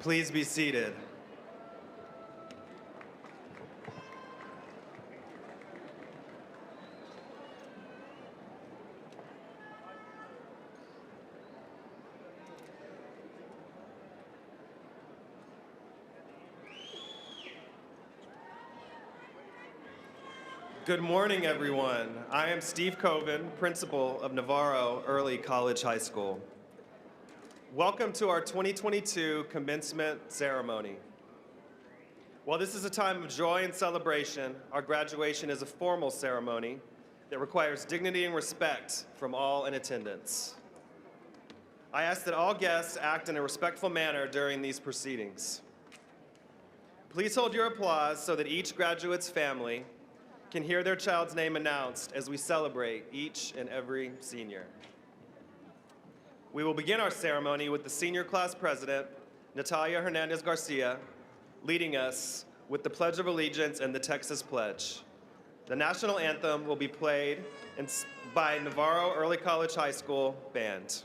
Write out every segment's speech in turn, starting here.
Please be seated. Good morning, everyone. I am Steve Coven, principal of Navarro Early College High School. Welcome to our 2022 commencement ceremony. While this is a time of joy and celebration, our graduation is a formal ceremony that requires dignity and respect from all in attendance. I ask that all guests act in a respectful manner during these proceedings. Please hold your applause so that each graduate's family can hear their child's name announced as we celebrate each and every senior. We will begin our ceremony with the senior class president, Natalia Hernandez Garcia, leading us with the Pledge of Allegiance and the Texas Pledge. The national anthem will be played by Navarro Early College High School Band.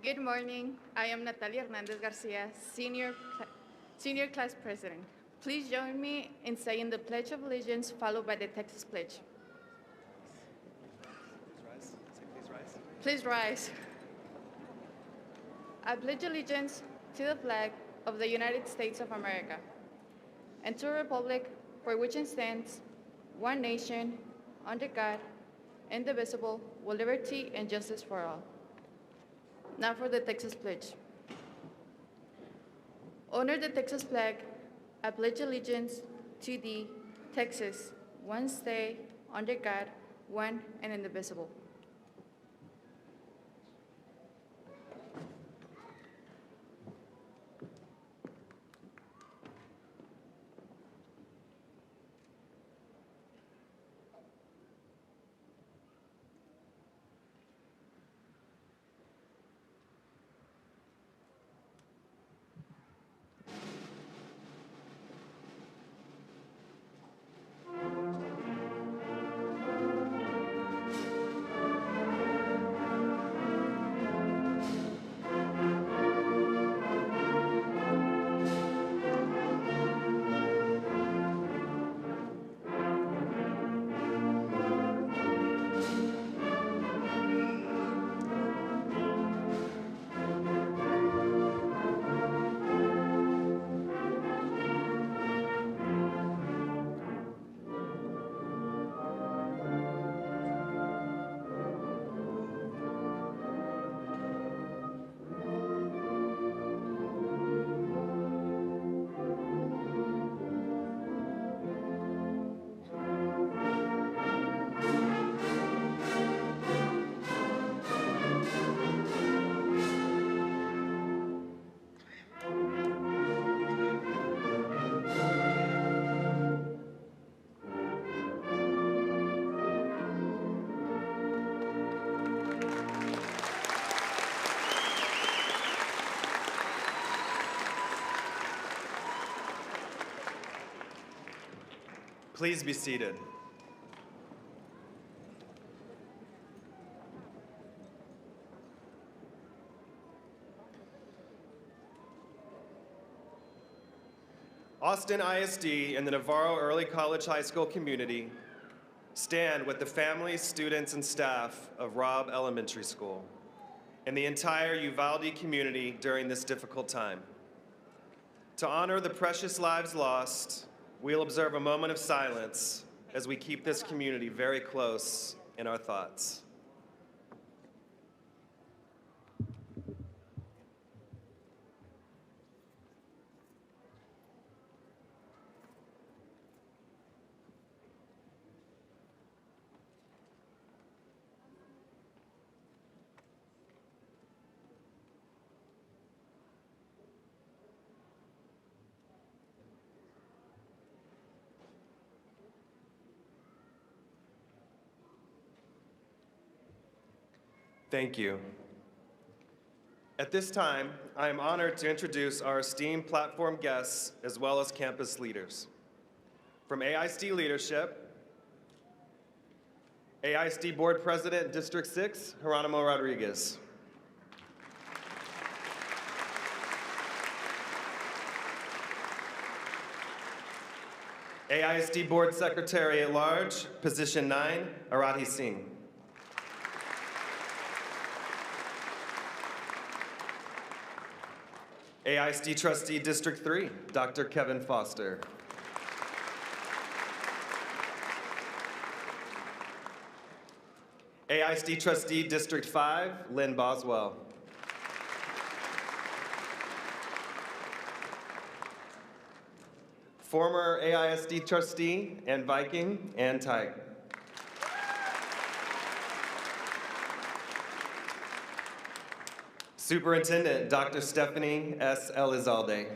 Good morning. I am Natalia Hernandez Garcia, senior class president. Please join me in saying the Pledge of Allegiance followed by the Texas Pledge. Please rise. Please rise. I pledge allegiance to the flag of the United States of America and to the republic for which it stands, one nation, under God, indivisible, with liberty and justice for all. Now for the Texas Pledge. Honor the Texas flag. I pledge allegiance to thee, Texas, one state, under God, one and indivisible. Please be seated. Austin ISD and the Navarro Early College High School community stand with the families, students, and staff of Robb Elementary School and the entire Uvalde community during this difficult time. To honor the precious lives lost, we'll observe a moment of silence as we keep this community very close in our thoughts. Thank you. At this time, I am honored to introduce our esteemed platform guests as well as campus leaders. From AISD leadership, AISD Board President, District 6, Geronimo Rodriguez. AISD Board Secretary at Large, Position 9, Aradhi Singh. AISD Trustee District 3, Dr. Kevin Foster. AISD Trustee District 5, Lynn Boswell. Former AISD Trustee and Viking, Ann Teich. Superintendent, Dr. Stephanie S. Elizalde.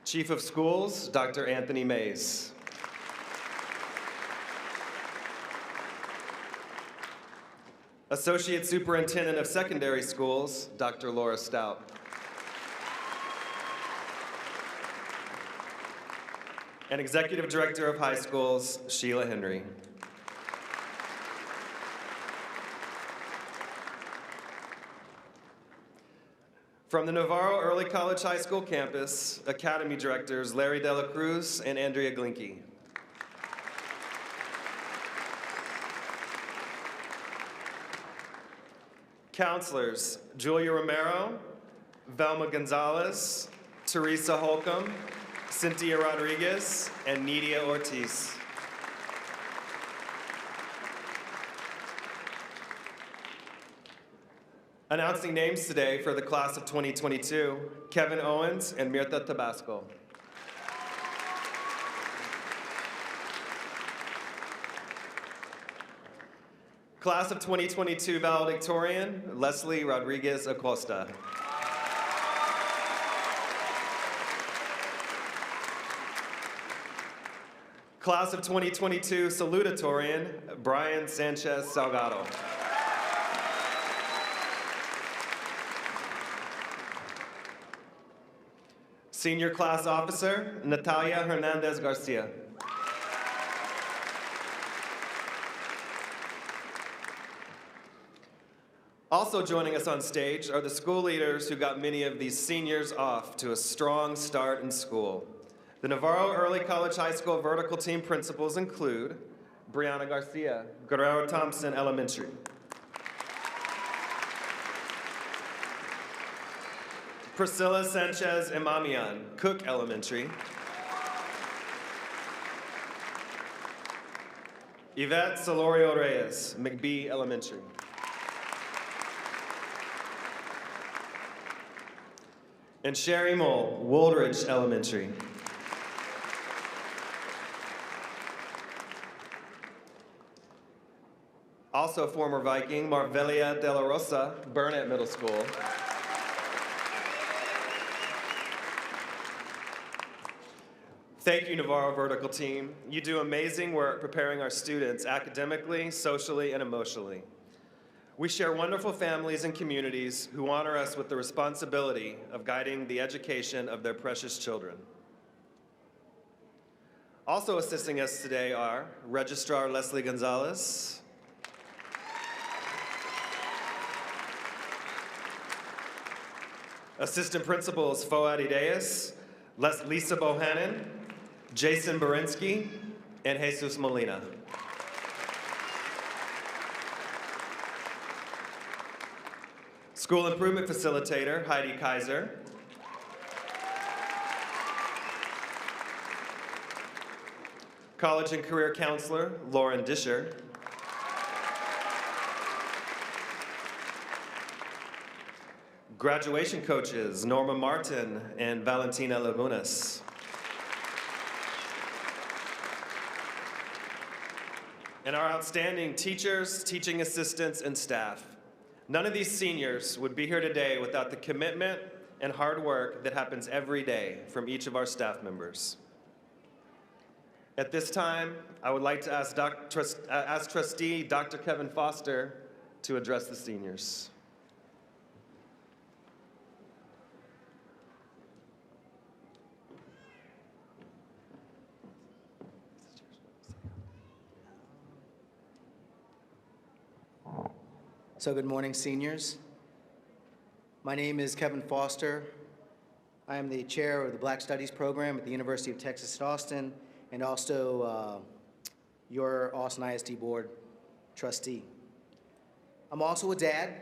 Chief of Schools, Dr. Anthony Mays. Associate Superintendent of Secondary Schools, Dr. Laura Stout. And Executive Director of High Schools, Sheila Henry. From the Navarro Early College High School campus, Academy Directors Larry Dela Cruz and Andrea Glinke. Counselors, Julia Romero, Velma Gonzalez, Teresa Holcomb, Cynthia Rodriguez, and Nidia Ortiz. Announcing names today for the class of 2022, Kevin Owens and Mirtha Tabasco. Class of 2022 valedictorian, Leslie Rodriguez Acosta. Class of 2022 salutatorian, Brian Sanchez Salgado. Senior class officer, Natalia Hernandez Garcia. Also joining us on stage are the school leaders who got many of these seniors off to a strong start in school. The Navarro Early College High School vertical team principals include Brianna Garcia, Guerrero Thompson Elementary. Priscilla Sanchez Imamian, Cook Elementary. Yvette Solorio Reyes, McBee Elementary. And Sherry Mole, Woolridge Elementary. Also former Viking, Marvelia De La Rosa, Burnett Middle School. Thank you, Navarro Vertical Team. You do amazing work preparing our students academically, socially, and emotionally. We share wonderful families and communities who honor us with the responsibility of guiding the education of their precious children. Also assisting us today are Registrar Leslie Gonzalez, Assistant Principals Foad Ideas, Lisa Bohannon, Jason Berinsky, and Jesus Molina. School Improvement Facilitator, Heidi Kaiser. College and Career Counselor, Lauren Disher. Graduation Coaches, Norma Martin and Valentina Lagunas. And our outstanding teachers, teaching assistants, and staff. None of these seniors would be here today without the commitment and hard work that happens every day from each of our staff members. At this time, I would like to ask Trustee Dr. Kevin Foster to address the seniors. So good morning, seniors. My name is Kevin Foster. I am the chair of the Black Studies program at the University of Texas at Austin, and also your Austin ISD board trustee. I'm also a dad,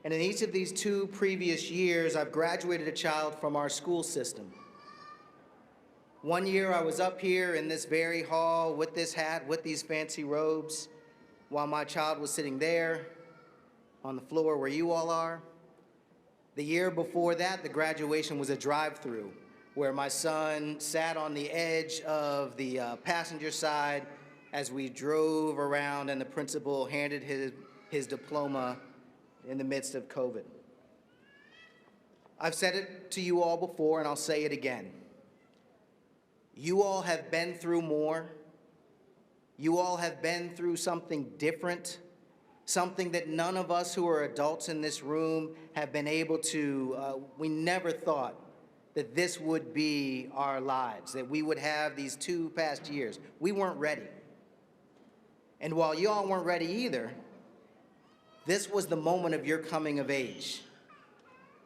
and in each of these 2 previous years, I've graduated a child from our school system. One year I was up here in this very hall with this hat, with these fancy robes, while my child was sitting there on the floor where you all are. The year before that, the graduation was a drive-through where my son sat on the edge of the passenger side as we drove around and the principal handed his diploma in the midst of COVID. I've said it to you all before, and I'll say it again. You all have been through more. You all have been through something different, something that none of us who are adults in this room have been able to, we never thought that this would be our lives, that we would have these 2 past years. We weren't ready. And while you all weren't ready either, this was the moment of your coming of age.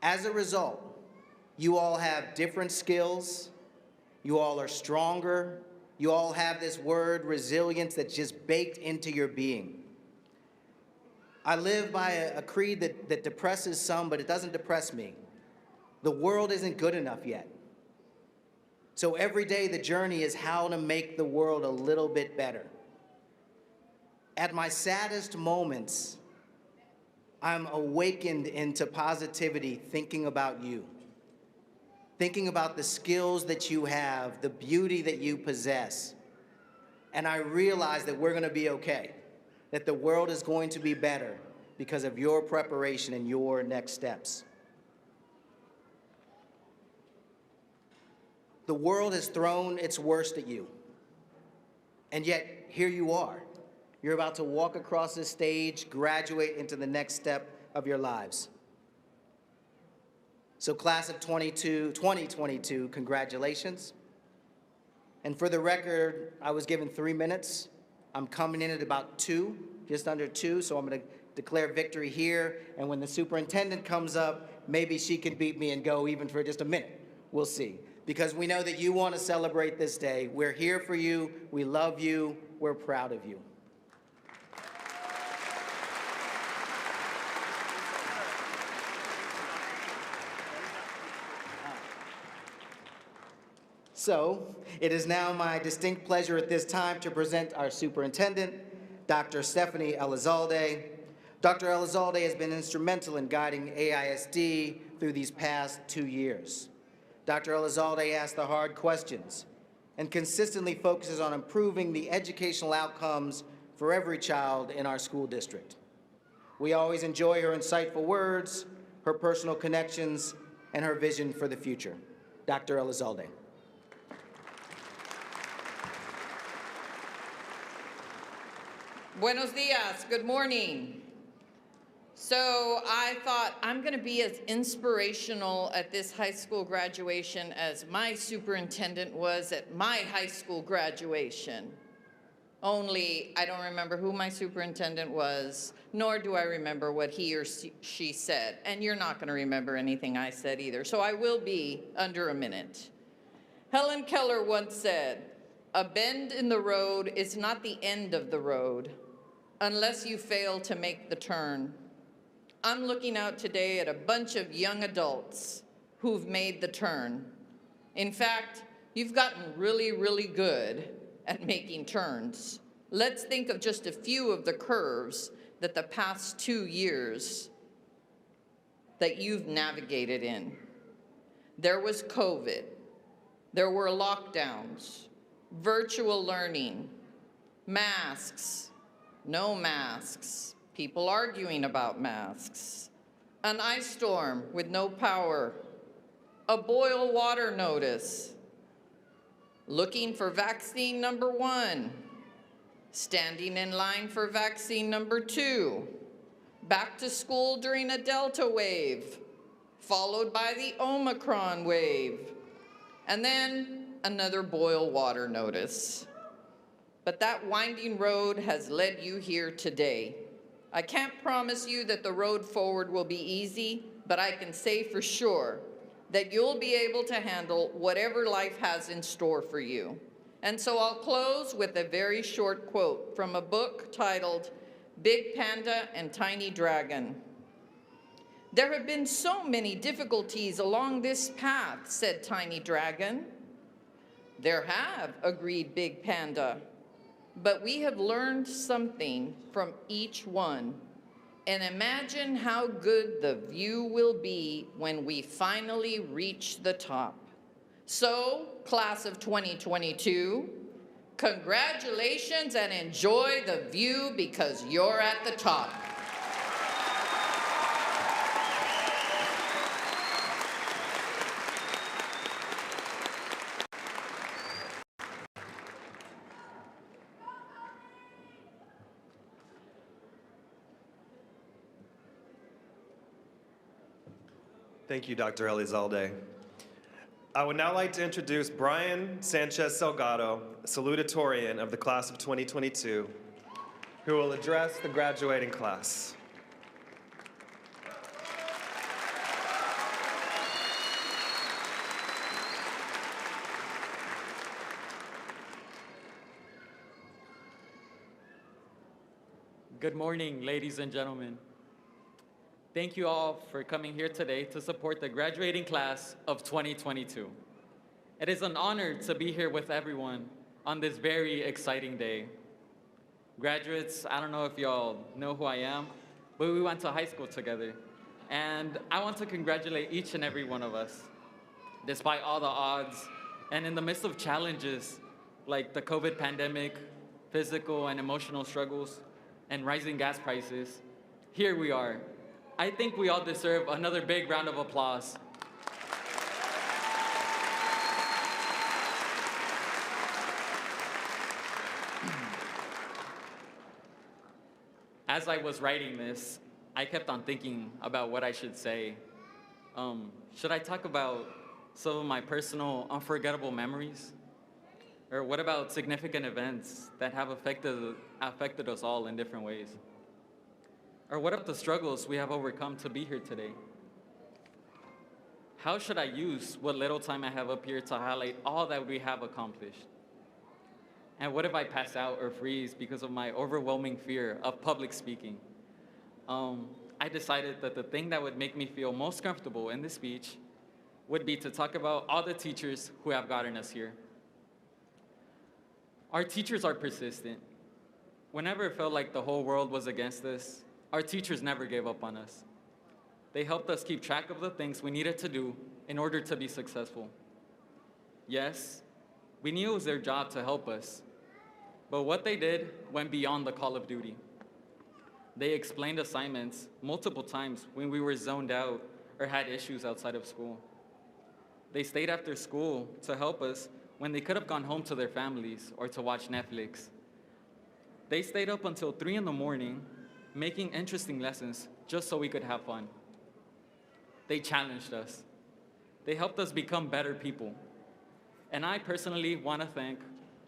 As a result, you all have different skills, you all are stronger, you all have this word resilience that's just baked into your being. I live by a creed that depresses some, but it doesn't depress me. The world isn't good enough yet. So every day the journey is how to make the world a little bit better. At my saddest moments, I'm awakened into positivity thinking about you, thinking about the skills that you have, the beauty that you possess. And I realize that we're going to be okay, that the world is going to be better because of your preparation and your next steps. The world has thrown its worst at you, and yet here you are. You're about to walk across this stage, graduate into the next step of your lives. So class of 2022, congratulations. And for the record, I was given 3 minutes. I'm coming in at about 2, just under 2, so I'm going to declare victory here. And when the superintendent comes up, maybe she can beat me and go even for just a minute. We'll see. Because we know that you want to celebrate this day. We're here for you. We love you. We're proud of you. So, it is now my distinct pleasure at this time to present our superintendent, Dr. Stephanie Elizalde. Dr. Elizalde has been instrumental in guiding AISD through these past 2 years. Dr. Elizalde asks the hard questions and consistently focuses on improving the educational outcomes for every child in our school district. We always enjoy her insightful words, her personal connections, and her vision for the future. Dr. Elizalde. Buenos dias, good morning. So I thought I'm going to be as inspirational at this high school graduation as my superintendent was at my high school graduation. Only I don't remember who my superintendent was, nor do I remember what he or she said. And you're not going to remember anything I said either. So I will be under a minute. Helen Keller once said, "A bend in the road is not the end of the road unless you fail to make the turn." I'm looking out today at a bunch of young adults who've made the turn. In fact, you've gotten really, really good at making turns. Let's think of just a few of the curves that the past 2 years that you've navigated in. There was COVID. There were lockdowns, virtual learning, masks, no masks, people arguing about masks, an ice storm with no power, a boil water notice, looking for vaccine number 1, standing in line for vaccine number 2, back to school during a Delta wave, followed by the Omicron wave, and then another boil water notice. But that winding road has led you here today. I can't promise you that the road forward will be easy, but I can say for sure that you'll be able to handle whatever life has in store for you. And so I'll close with a very short quote from a book titled Big Panda and Tiny Dragon. "There have been so many difficulties along this path," said Tiny Dragon. "There have," agreed Big Panda. "But we have learned something from each one. And imagine how good the view will be when we finally reach the top." So, class of 2022, congratulations and enjoy the view because you're at the top. Thank you, Dr. Elizalde. I would now like to introduce Brian Sanchez Salgado, Salutatorian of the class of 2022, who will address the graduating class. Good morning, ladies and gentlemen. Thank you all for coming here today to support the graduating class of 2022. It is an honor to be here with everyone on this very exciting day. Graduates, I don't know if y'all know who I am, but we went to high school together. And I want to congratulate each and every one of us. Despite all the odds, and in the midst of challenges like the COVID pandemic, physical and emotional struggles, and rising gas prices, here we are. I think we all deserve another big round of applause. As I was writing this, I kept on thinking about what I should say. Should I talk about some of my personal unforgettable memories? Or what about significant events that have affected us all in different ways? Or what about the struggles we have overcome to be here today? How should I use what little time I have up here to highlight all that we have accomplished? And what if I pass out or freeze because of my overwhelming fear of public speaking? I decided that the thing that would make me feel most comfortable in this speech would be to talk about all the teachers who have gotten us here. Our teachers are persistent. Whenever it felt like the whole world was against us, our teachers never gave up on us. They helped us keep track of the things we needed to do in order to be successful. Yes, we knew it was their job to help us, but what they did went beyond the call of duty. They explained assignments multiple times when we were zoned out or had issues outside of school. They stayed after school to help us when they could have gone home to their families or to watch Netflix. They stayed up until 3 in the morning, making interesting lessons just so we could have fun. They challenged us. They helped us become better people. And I personally want to thank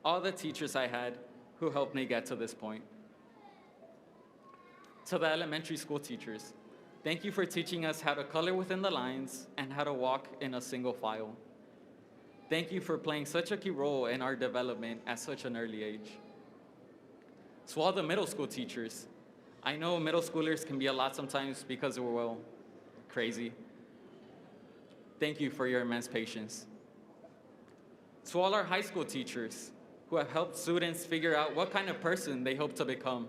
all the teachers I had who helped me get to this point. To the elementary school teachers, thank you for teaching us how to color within the lines and how to walk in a single file. Thank you for playing such a key role in our development at such an early age. To all the middle school teachers, I know middle schoolers can be a lot sometimes because we're, well, crazy. Thank you for your immense patience. To all our high school teachers who have helped students figure out what kind of person they hope to become.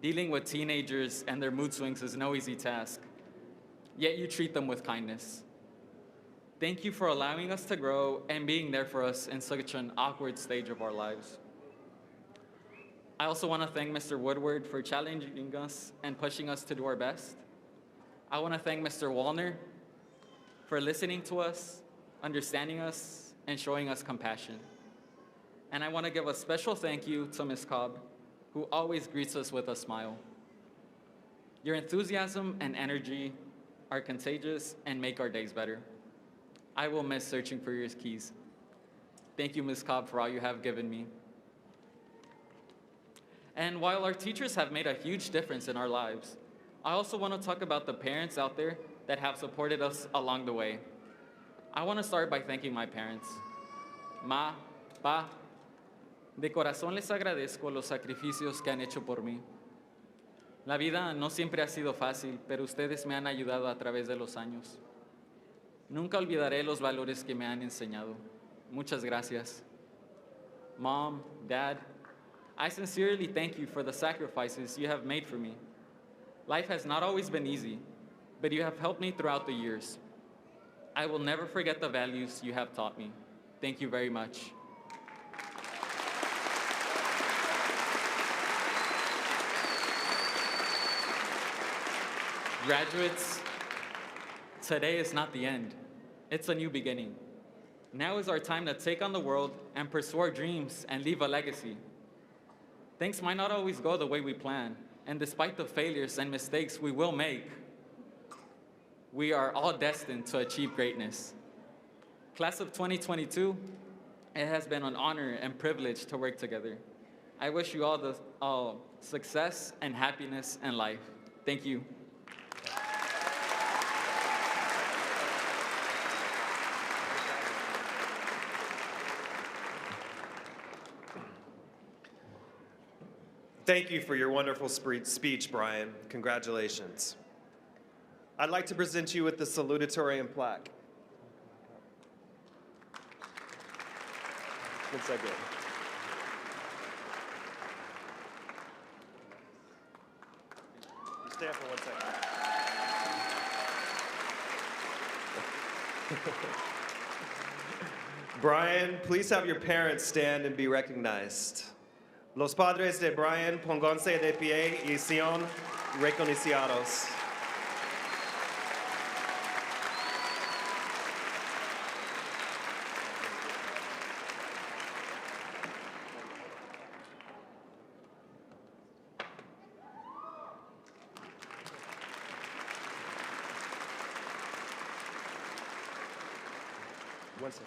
Dealing with teenagers and their mood swings is no easy task, yet you treat them with kindness. Thank you for allowing us to grow and being there for us in such an awkward stage of our lives. I also want to thank Mr. Woodward for challenging us and pushing us to do our best. I want to thank Mr. Wallner for listening to us, understanding us, and showing us compassion. And I want to give a special thank you to Ms. Cobb, who always greets us with a smile. Your enthusiasm and energy are contagious and make our days better. I will miss searching for your keys. Thank you, Ms. Cobb, for all you have given me. And while our teachers have made a huge difference in our lives, I also want to talk about the parents out there that have supported us along the way. I want to start by thanking my parents. Ma, pa, de corazón les agradezco los sacrificios que han hecho por mí. La vida no siempre ha sido fácil, pero ustedes me han ayudado a través de los años. Nunca olvidaré los valores que me han enseñado. Muchas gracias. Mom, Dad, I sincerely thank you for the sacrifices you have made for me. Life has not always been easy, but you have helped me throughout the years. I will never forget the values you have taught me. Thank you very much. Graduates, today is not the end. It's a new beginning. Now is our time to take on the world and pursue our dreams and leave a legacy. Things might not always go the way we plan, and despite the failures and mistakes we will make, we are all destined to achieve greatness. Class of 2022, it has been an honor and privilege to work together. I wish you all success and happiness in life. Thank you. Thank you for your wonderful speech, Brian. Congratulations. I'd like to present you with the Salutatorian plaque. One second. You stand for 1 second. Brian, please have your parents stand and be recognized. Los padres de Brian, pónganse de pie y sean reconocidos. One second.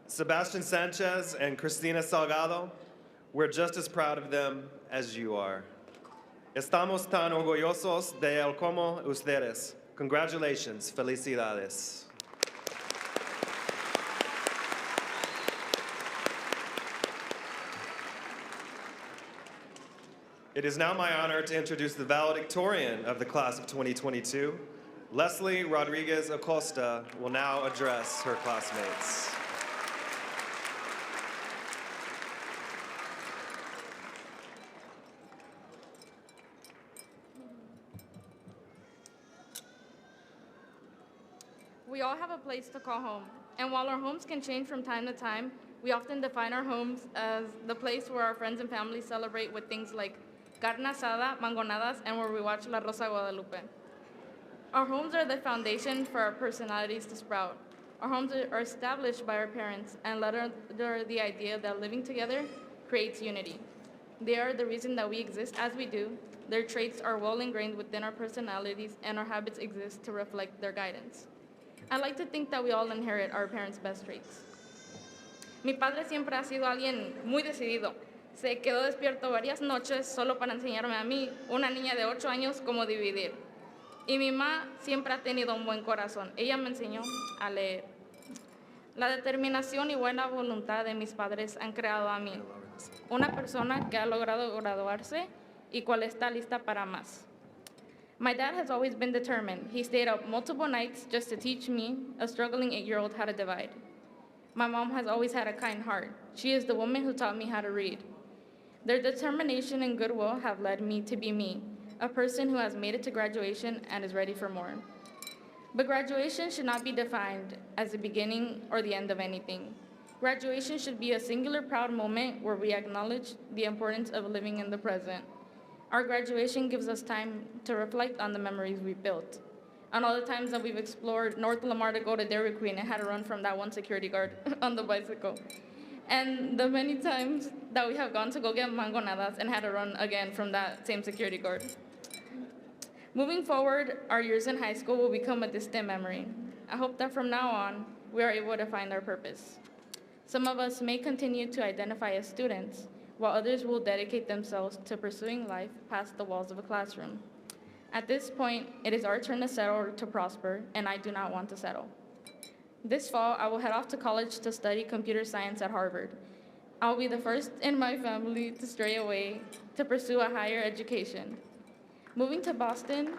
Sebastian Sanchez and Cristina Salgado, we're just as proud of them as you are. Estamos tan orgullosos de él como ustedes. Congratulations, felicidades. It is now my honor to introduce the valedictorian of the class of 2022. Leslie Rodriguez Acosta will now address her classmates. We all have a place to call home, and while our homes can change from time to time, we often define our homes as the place where our friends and family celebrate with things like carne asada, mangonadas, and where we watch La Rosa de Guadalupe. Our homes are the foundation for our personalities to sprout. Our homes are established by our parents and led under the idea that living together creates unity. They are the reason that we exist as we do. Their traits are well ingrained within our personalities, and our habits exist to reflect their guidance. I like to think that we all inherit our parents' best traits. Mi padre siempre ha sido alguien muy decidido. Se quedó despierto varias noches solo para enseñarme a mí, una niña de 8 años, cómo dividir. Y mi mamá siempre ha tenido un buen corazón. Ella me enseñó a leer. La determinación y buena voluntad de mis padres han creado a mí, una persona que ha logrado graduarse y cual está lista para más. My dad has always been determined. He stayed up multiple nights just to teach me, a struggling 8-year-old, how to divide. My mom has always had a kind heart. She is the woman who taught me how to read. Their determination and goodwill have led me to be me, a person who has made it to graduation and is ready for more. But graduation should not be defined as the beginning or the end of anything. Graduation should be a singular proud moment where we acknowledge the importance of living in the present. Our graduation gives us time to reflect on the memories we built, on all the times that we've explored North Lamar to go to Dairy Queen and had to run from that one security guard on the bicycle, and the many times that we have gone to go get mangonadas and had to run again from that same security guard. Moving forward, our years in high school will become a distant memory. I hope that from now on, we are able to find our purpose. Some of us may continue to identify as students, while others will dedicate themselves to pursuing life past the walls of a classroom. At this point, it is our turn to settle or to prosper, and I do not want to settle. This fall, I will head off to college to study computer science at Harvard. I will be the first in my family to stray away to pursue a higher education. Moving to Boston,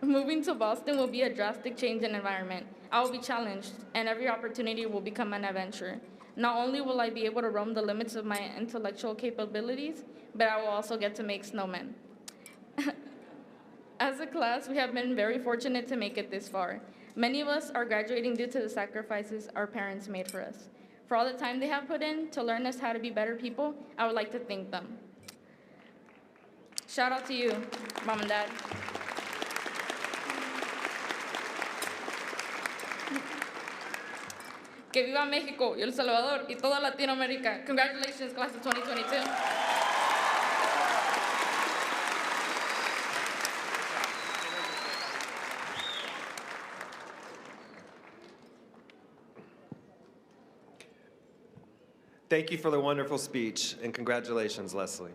Moving to Boston will be a drastic change in environment. I will be challenged, and every opportunity will become an adventure. Not only will I be able to roam the limits of my intellectual capabilities, but I will also get to make snowmen. As a class, we have been very fortunate to make it this far. Many of us are graduating due to the sacrifices our parents made for us. For all the time they have put in to learn us how to be better people, I would like to thank them. Shout out to you, Mom and Dad. Que viva México y El Salvador y toda Latinoamérica. Congratulations, class of 2022. Thank you for the wonderful speech, and congratulations, Leslie.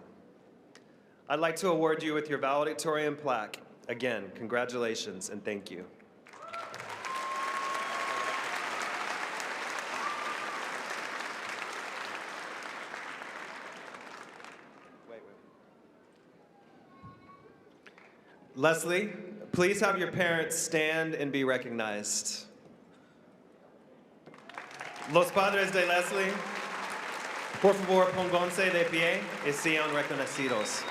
I'd like to award you with your valedictorian plaque. Again, congratulations and thank you. Leslie, please have your parents stand and be recognized. Los padres de Leslie, por favor, pónganse de pie y sean reconocidos.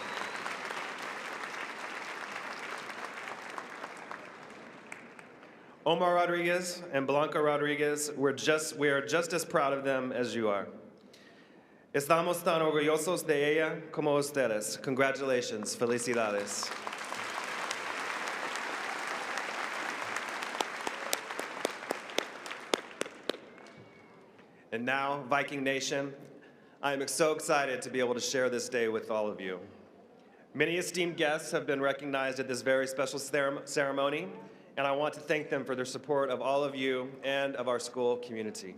Omar Rodriguez and Blanca Rodriguez, we are just as proud of them as you are. Estamos tan orgullosos de ella como ustedes. Congratulations, felicidades. And now, Viking Nation, I am so excited to be able to share this day with all of you. Many esteemed guests have been recognized at this very special ceremony, and I want to thank them for their support of all of you and of our school community.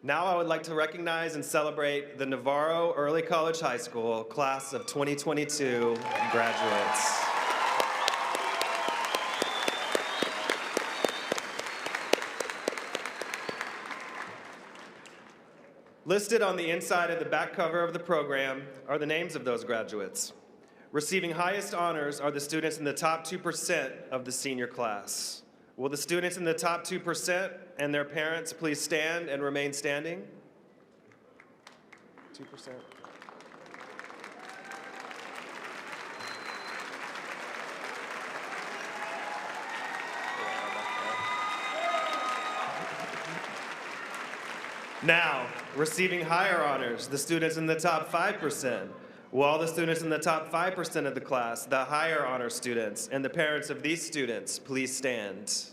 Now I would like to recognize and celebrate the Navarro Early College High School class of 2022 graduates. Listed on the inside of the back cover of the program are the names of those graduates. Receiving highest honors are the students in the top 2% of the senior class. Will the students in the top 2% and their parents please stand and remain standing? 2%. Now, receiving higher honors, the students in the top 5%. Will all the students in the top 5% of the class, the higher honor students, and the parents of these students, please stand.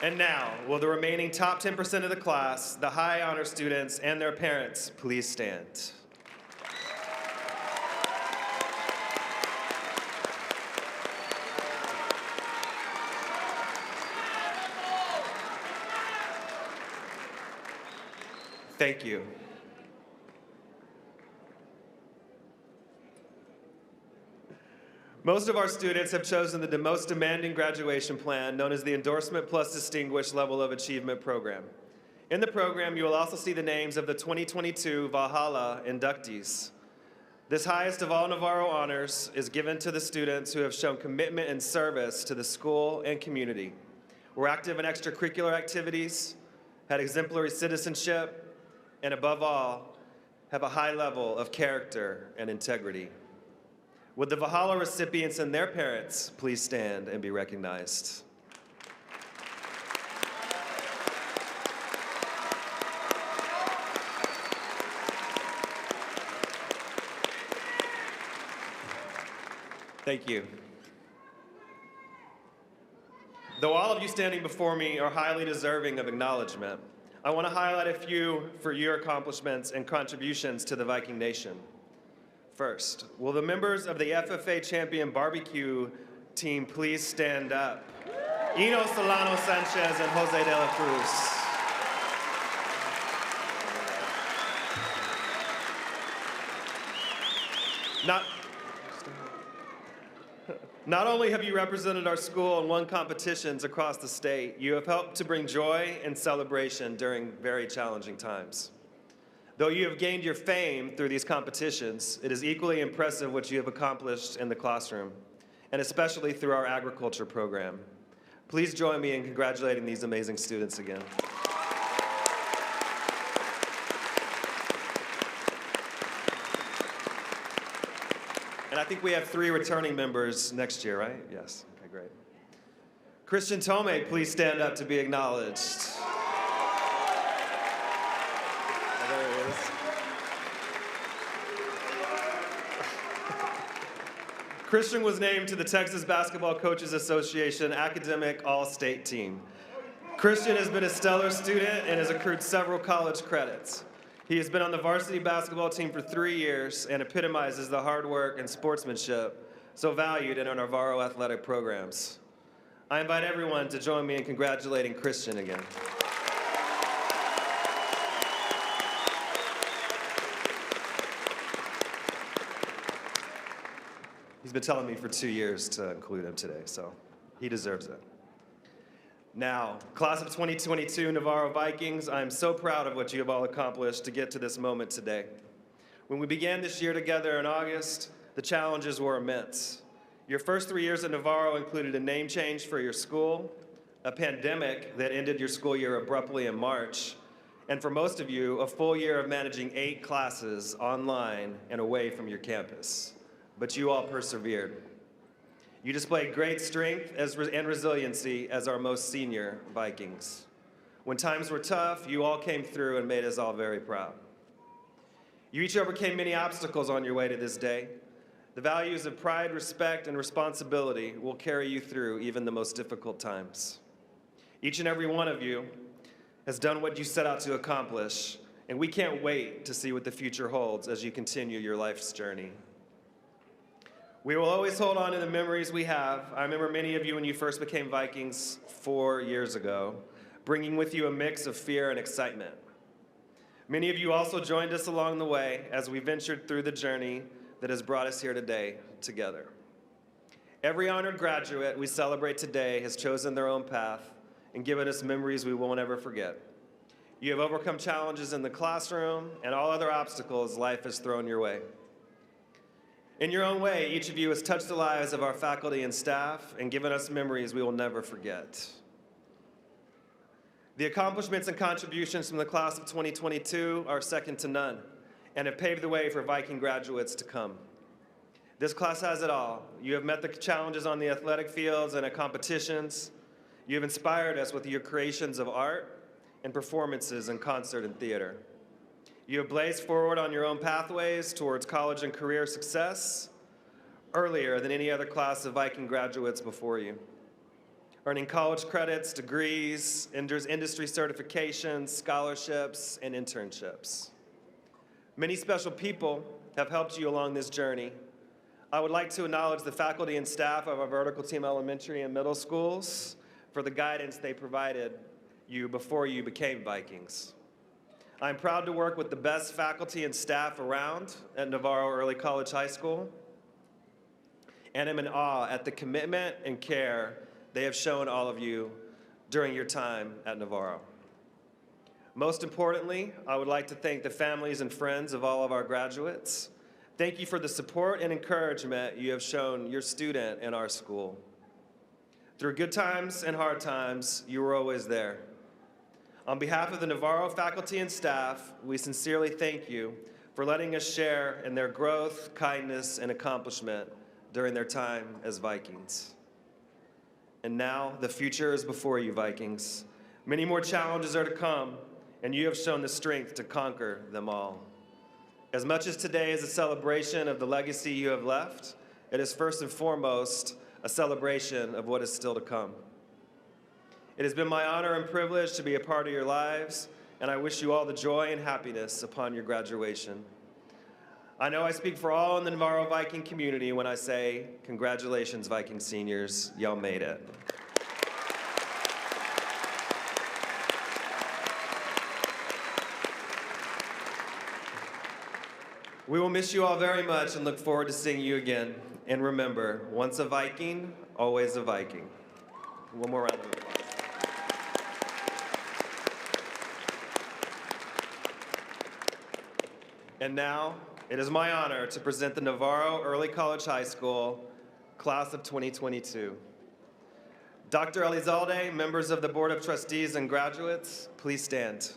And now, will the remaining top 10% of the class, the high honor students, and their parents, please stand. Thank you. Most of our students have chosen the most demanding graduation plan, known as the Endorsement Plus Distinguished Level of Achievement program. In the program, you will also see the names of the 2022 Valhalla inductees. This highest of all Navarro honors is given to the students who have shown commitment and service to the school and community, were active in extracurricular activities, had exemplary citizenship, and above all, have a high level of character and integrity. Would the Valhalla recipients and their parents please stand and be recognized? Thank you. Though all of you standing before me are highly deserving of acknowledgement, I want to highlight a few for your accomplishments and contributions to the Viking Nation. First, will the members of the FFA champion barbecue team please stand up? Eno Solano Sanchez and Jose de la Cruz. Not only have you represented our school and won competitions across the state, you have helped to bring joy and celebration during very challenging times. Though you have gained your fame through these competitions, it is equally impressive what you have accomplished in the classroom, and especially through our agriculture program. Please join me in congratulating these amazing students again. And I think we have 3 returning members next year, right? Yes, okay, great. Christian Tome, please stand up to be acknowledged. Oh, there he is. Christian was named to the Texas Basketball Coaches Association Academic All-State Team. Christian has been a stellar student and has accrued several college credits. He has been on the varsity basketball team for 3 years and epitomizes the hard work and sportsmanship so valued in our Navarro athletic programs. I invite everyone to join me in congratulating Christian again. He's been telling me for 2 years to include him today, so he deserves it. Now, class of 2022 Navarro Vikings, I am so proud of what you have all accomplished to get to this moment today. When we began this year together in August, the challenges were immense. Your first 3 years at Navarro included a name change for your school, a pandemic that ended your school year abruptly in March, and for most of you, a full year of managing 8 classes online and away from your campus. But you all persevered. You displayed great strength and resiliency as our most senior Vikings. When times were tough, you all came through and made us all very proud. You each overcame many obstacles on your way to this day. The values of pride, respect, and responsibility will carry you through even the most difficult times. Each and every one of you has done what you set out to accomplish, and we can't wait to see what the future holds as you continue your life's journey. We will always hold on to the memories we have. I remember many of you when you first became Vikings 4 years ago, bringing with you a mix of fear and excitement. Many of you also joined us along the way as we ventured through the journey that has brought us here today together. Every honored graduate we celebrate today has chosen their own path and given us memories we will never forget. You have overcome challenges in the classroom and all other obstacles life has thrown your way. In your own way, each of you has touched the lives of our faculty and staff and given us memories we will never forget. The accomplishments and contributions from the class of 2022 are second to none and have paved the way for Viking graduates to come. This class has it all. You have met the challenges on the athletic fields and at competitions. You have inspired us with your creations of art and performances in concert and theater. You have blazed forward on your own pathways towards college and career success earlier than any other class of Viking graduates before you, earning college credits, degrees, industry certifications, scholarships, and internships. Many special people have helped you along this journey. I would like to acknowledge the faculty and staff of our vertical team elementary and middle schools for the guidance they provided you before you became Vikings. I'm proud to work with the best faculty and staff around at Navarro Early College High School, and am in awe at the commitment and care they have shown all of you during your time at Navarro. Most importantly, I would like to thank the families and friends of all of our graduates. Thank you for the support and encouragement you have shown your student in our school. Through good times and hard times, you were always there. On behalf of the Navarro faculty and staff, we sincerely thank you for letting us share in their growth, kindness, and accomplishment during their time as Vikings. And now, the future is before you, Vikings. Many more challenges are to come, and you have shown the strength to conquer them all. As much as today is a celebration of the legacy you have left, it is first and foremost a celebration of what is still to come. It has been my honor and privilege to be a part of your lives and I wish you all the joy and happiness upon your graduation. I know I speak for all in the Navarro Viking community when I say, congratulations, Viking seniors, y'all made it. We will miss you all very much and look forward to seeing you again. And remember, once a Viking, always a Viking. One more round of applause. And now, it is my honor to present the Navarro Early College High School Class of 2022. Dr. Elizalde, members of the Board of Trustees and graduates, please stand.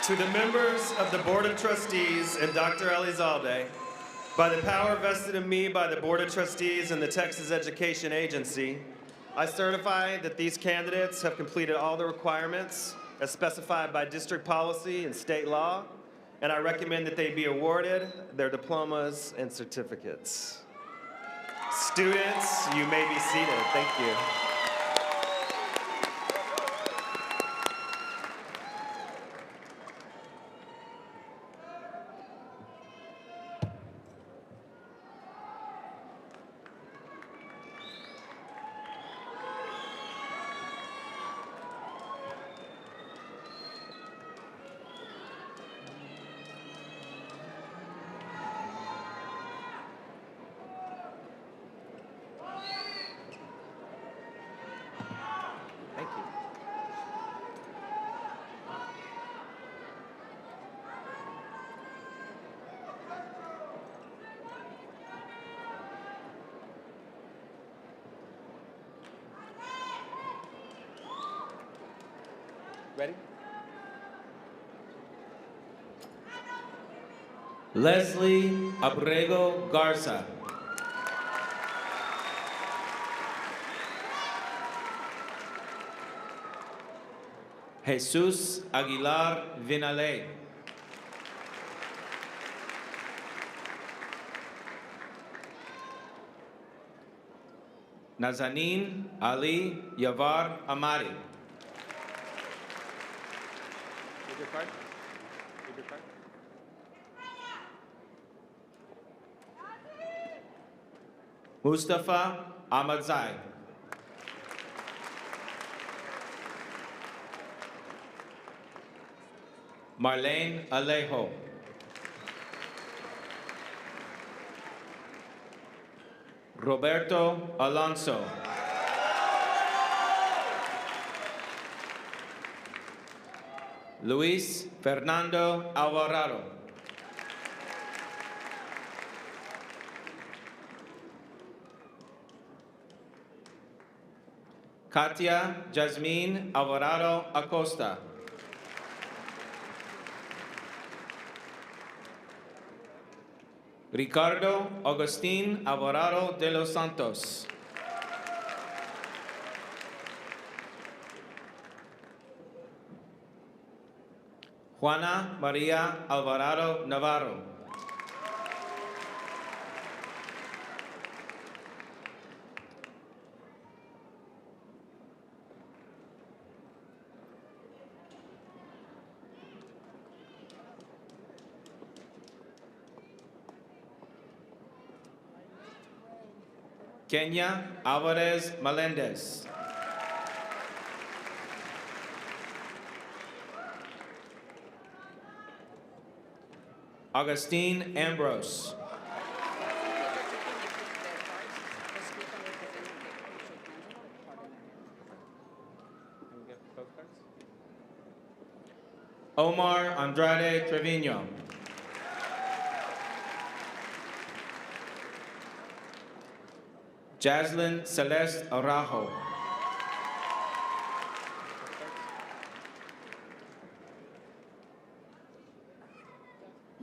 To the members of the Board of Trustees and Dr. Elizalde, by the power vested in me by the Board of Trustees and the Texas Education Agency, I certify that these candidates have completed all the requirements as specified by district policy and state law, and I recommend that they be awarded their diplomas and certificates. Students, you may be seated. Thank you. Thank you. Ready? Leslie Abrego Garza. Jesus Aguilar Vinale. Nazanin Ali Yavar Amari. Give your card. Give your card. Mustafa Ahmadzai. Marlene Alejo. Roberto Alonso. Luis Fernando Alvarado. Katia Jasmine Alvarado Acosta. Ricardo Agustin Alvarado de los Santos. Juana Maria Alvarado Navarro. Kenya Alvarez Melendez. Augustine Ambrose. Omar Andrade Trevino. Jaslyn Celeste Araujo.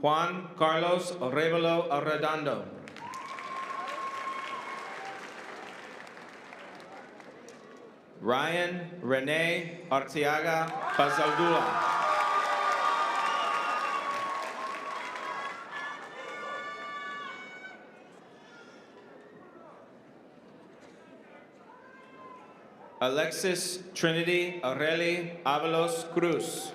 Juan Carlos Arevalo Arredondo. Ryan Renee Arteaga Bazaldua. Alexis Trinity Areli Avalos Cruz.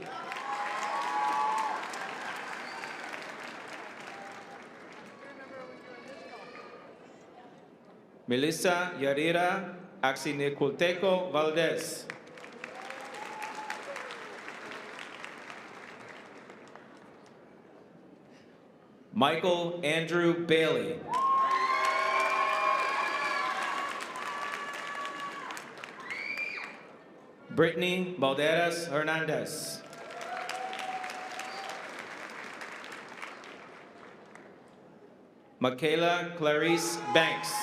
Melissa Yarira Axiniculteco Valdez. Michael Andrew Bailey. Brittany Balderas Hernandez. Michaela Clarice Banks.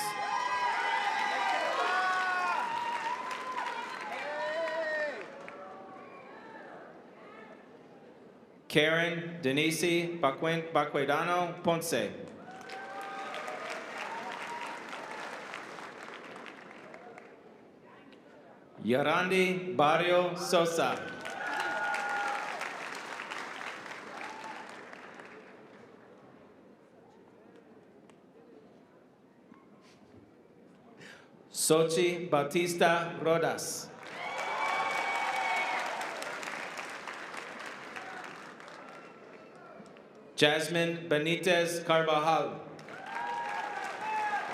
Karen Denise Baquedano Ponce. Yarandi Barrio Sosa. Sochi Bautista Rodas. Jasmine Benitez Carvajal.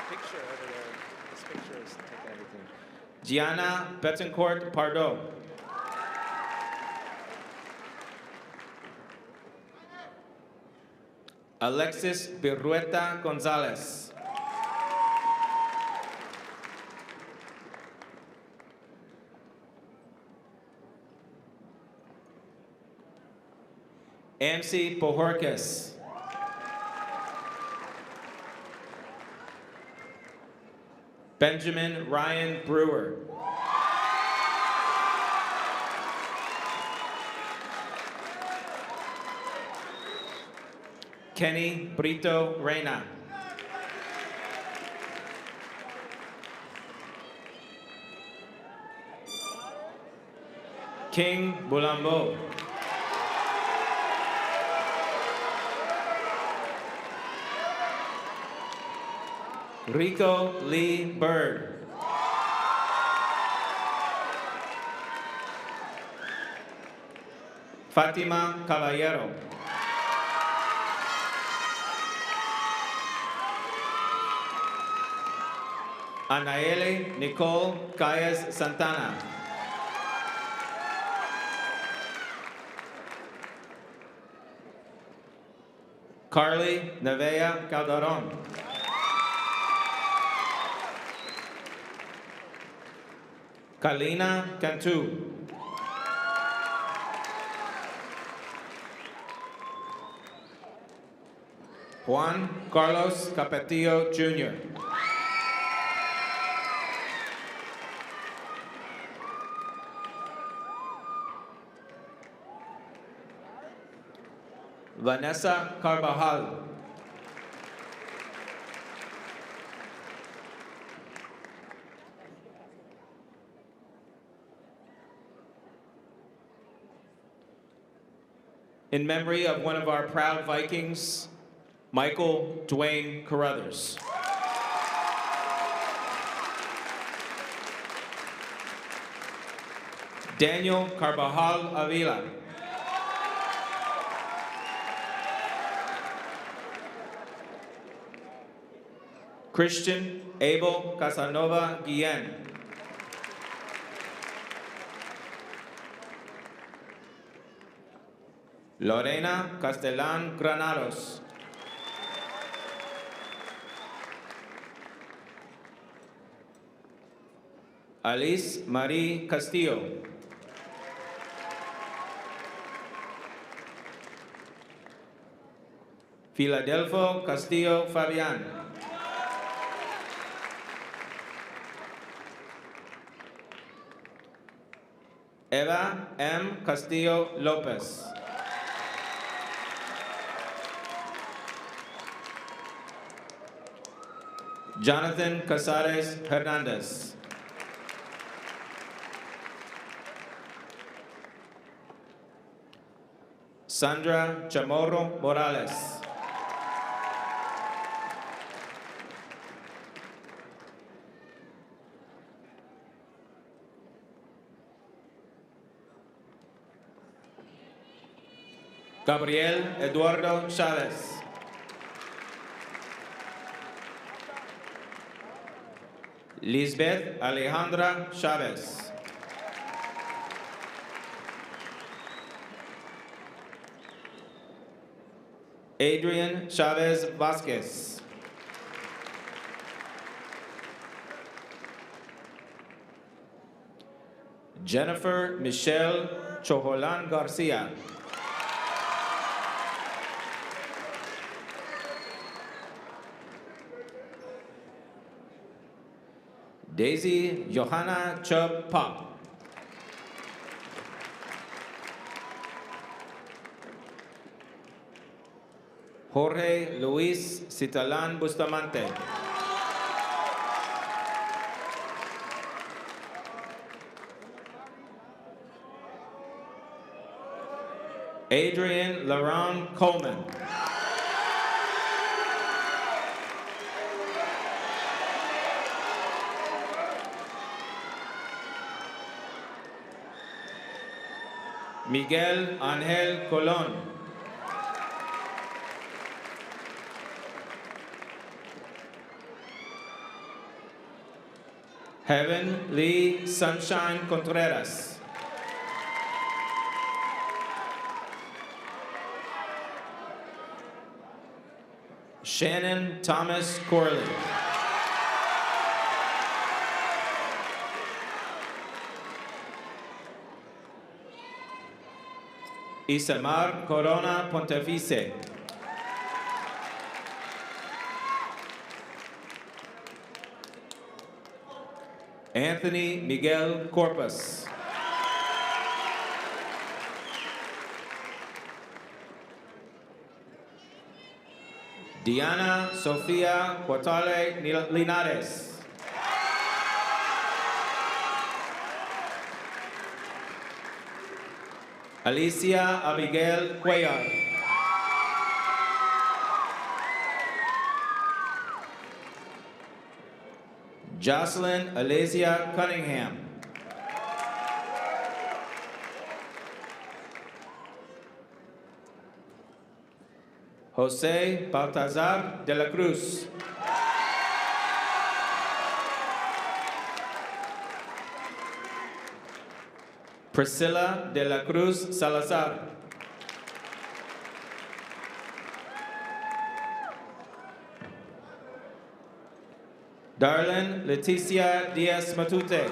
Picture over there. This picture is taking everything. Gianna Betancourt Pardo. Alexis Birrueta Gonzalez. MC Pohorkes. Benjamin Ryan Brewer. Kenny Brito Reina. King Bulambo. Rico Lee Bird. Fatima Caballero. Anaele Nicole Calles Santana. Carly Nevea Calderon. Kalina Cantu. Juan Carlos Capetillo Jr. Vanessa Carvajal. In memory of one of our proud Vikings, Michael Dwayne Carruthers. Daniel Carvajal Avila. Christian Abel Casanova Guillen. Lorena Castellan Granados. Alice Marie Castillo. Filadelfo Castillo Fabian. Eva M. Castillo Lopez. Jonathan Casares Hernandez. Sandra Chamorro Morales. Gabriel Eduardo Chavez. Lisbeth Alejandra Chavez. Adrian Chavez Vasquez. Jennifer Michelle Chojolan Garcia. Daisy Johanna Chubb Pop. Jorge Luis Citalan Bustamante. Adrian Laron Coleman. Miguel Angel Colon. Heaven Lee Sunshine Contreras. Shannon Thomas Corley. Isamar Corona Pontefice. Anthony Miguel Corpus. Diana Sofia Cuatale Linares. Alicia Abigail Cuellar. Jocelyn Alesia Cunningham. Jose Baltazar de la Cruz. Priscilla de la Cruz Salazar. Darlene Leticia Diaz Matute.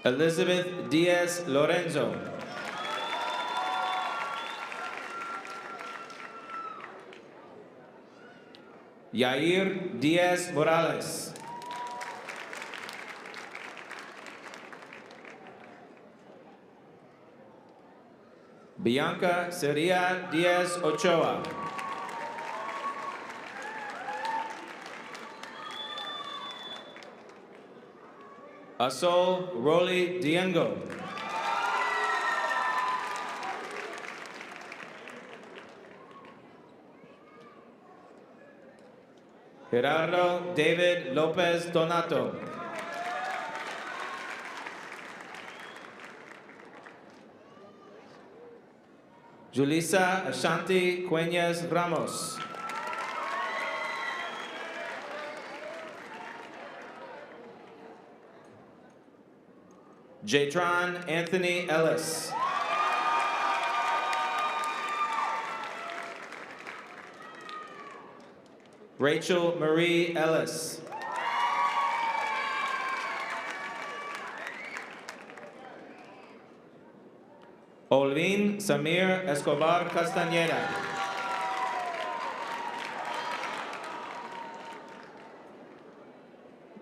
Elizabeth Diaz Lorenzo. Yair Diaz Morales. Bianca Seria Diaz Ochoa. Asol Rolly Diengo. Gerardo David Lopez Donato. Julissa Ashanti Cueñas Ramos. Jatron Anthony Ellis. Rachel Marie Ellis. Olvin Samir Escobar Castañeda.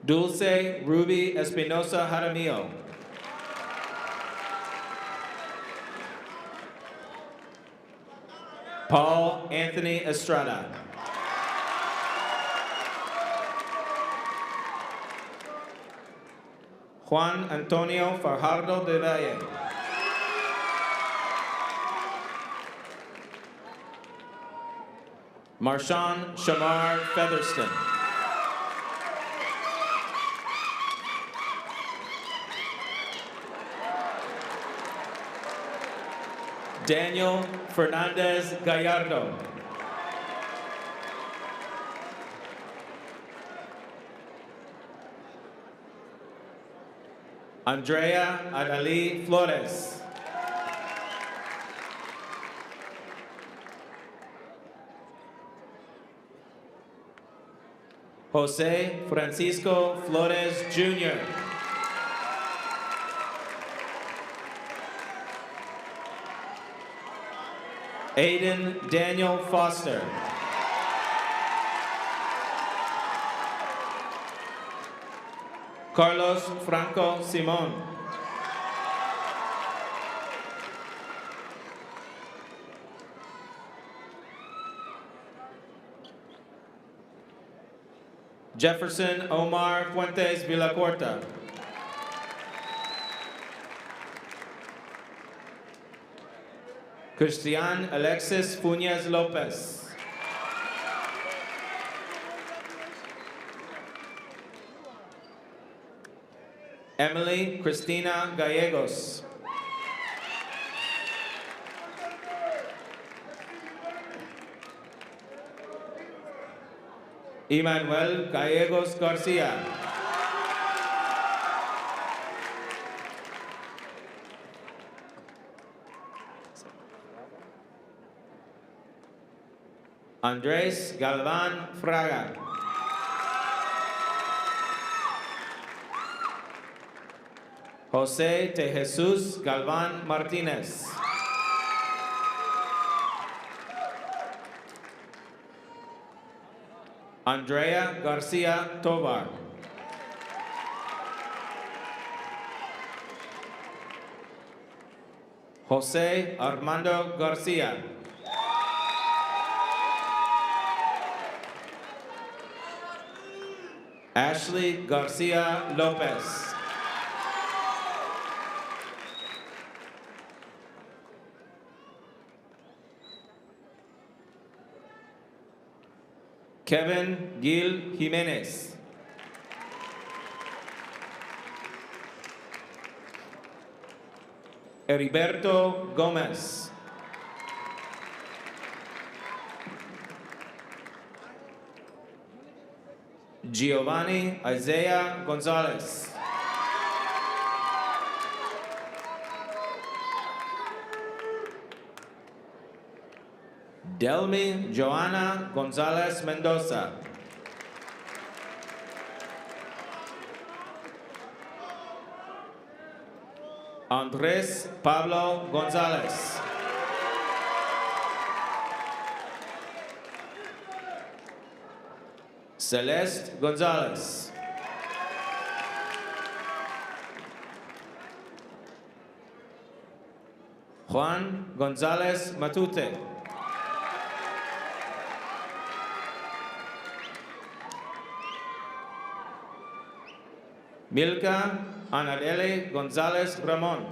Dulce Ruby Espinosa Jaramillo. Paul Anthony Estrada. Juan Antonio Fajardo de Valle. Marshawn Shamar Featherston. Daniel Fernandez Gallardo. Andrea Adali Flores. Jose Francisco Flores Jr. Aiden Daniel Foster. Carlos Franco Simon. Jefferson Omar Fuentes Villacorta. Christian Alexis Funes Lopez. Emily Cristina Gallegos. Emmanuel Gallegos Garcia. Andres Galvan Fraga. Jose de Jesus Galvan Martinez. Andrea Garcia Tovar. Jose Armando Garcia. Ashley Garcia Lopez. Kevin Gil Jimenez. Heriberto Gomez. Giovanni Isaiah Gonzalez. Delmi Joanna Gonzalez Mendoza. Andres Pablo Gonzalez. Celeste Gonzalez. Juan Gonzalez Matute. Milka Anadele Gonzalez Ramon.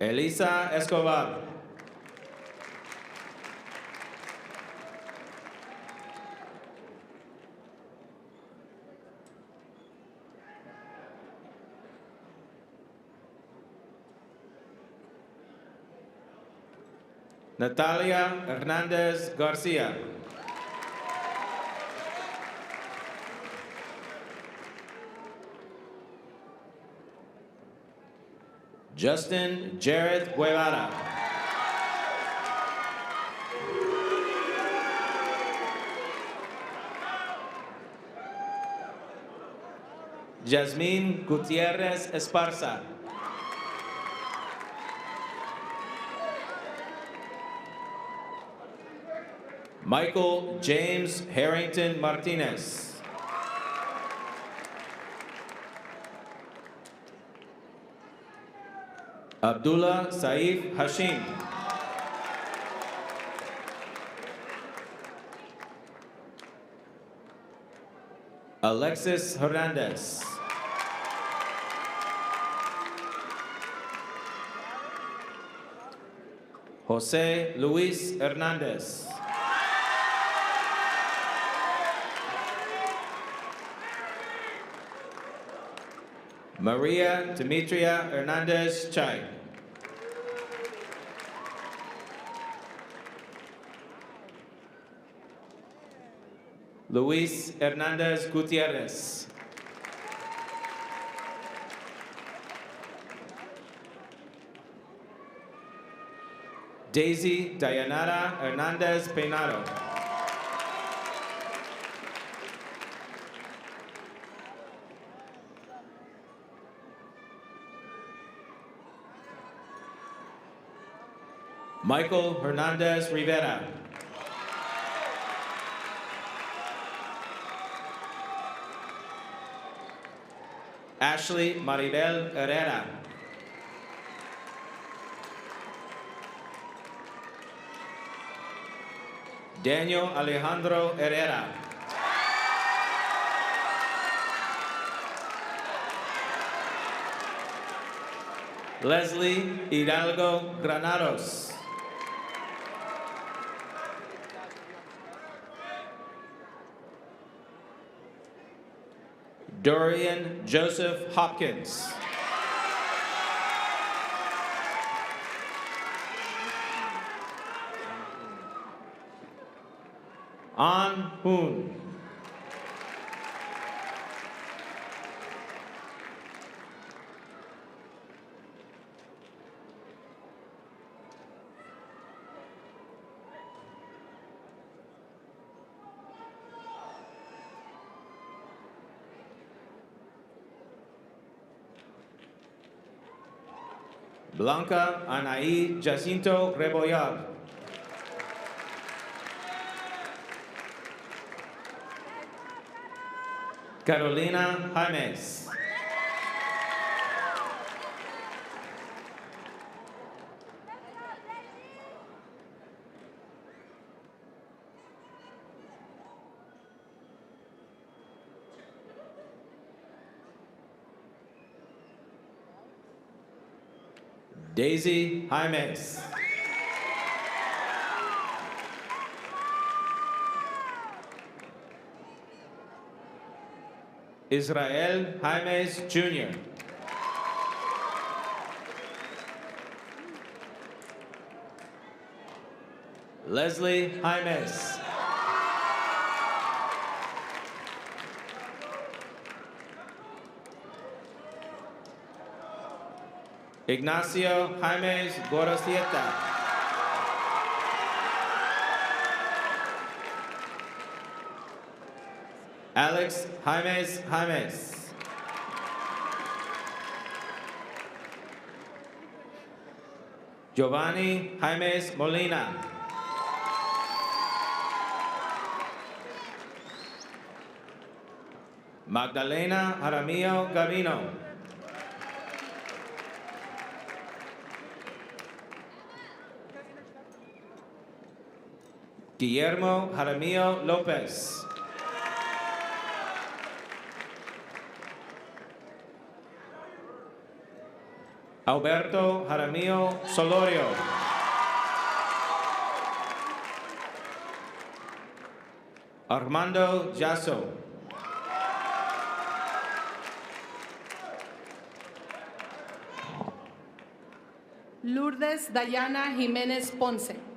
Elisa Escobar. Natalia Hernandez Garcia. Justin Jared Guevara. Jasmine Gutierrez Esparza. Michael James Harrington Martinez. Abdullah Saif Hashim. Alexis Hernandez. Jose Luis Hernandez. Maria Demetria Hernandez Chay. Luis Hernandez Gutierrez. Daisy Dayanara Hernandez Peinado. Michael Hernandez Rivera. Ashley Maribel Herrera. Daniel Alejandro Herrera. Leslie Hidalgo Granados. Dorian Joseph Hopkins. An Hoon. Blanca Anaí Jacinto Rebollar. Carolina James. Daisy James. Israel James Jr. Leslie James. Ignacio James Gorosieta. Alex James. Giovanni James Molina. Magdalena Jaramillo Gavino. Guillermo Jaramillo Lopez. Alberto Jaramillo Solorio. Armando Jasso. Lourdes Dayana Jiménez Ponce.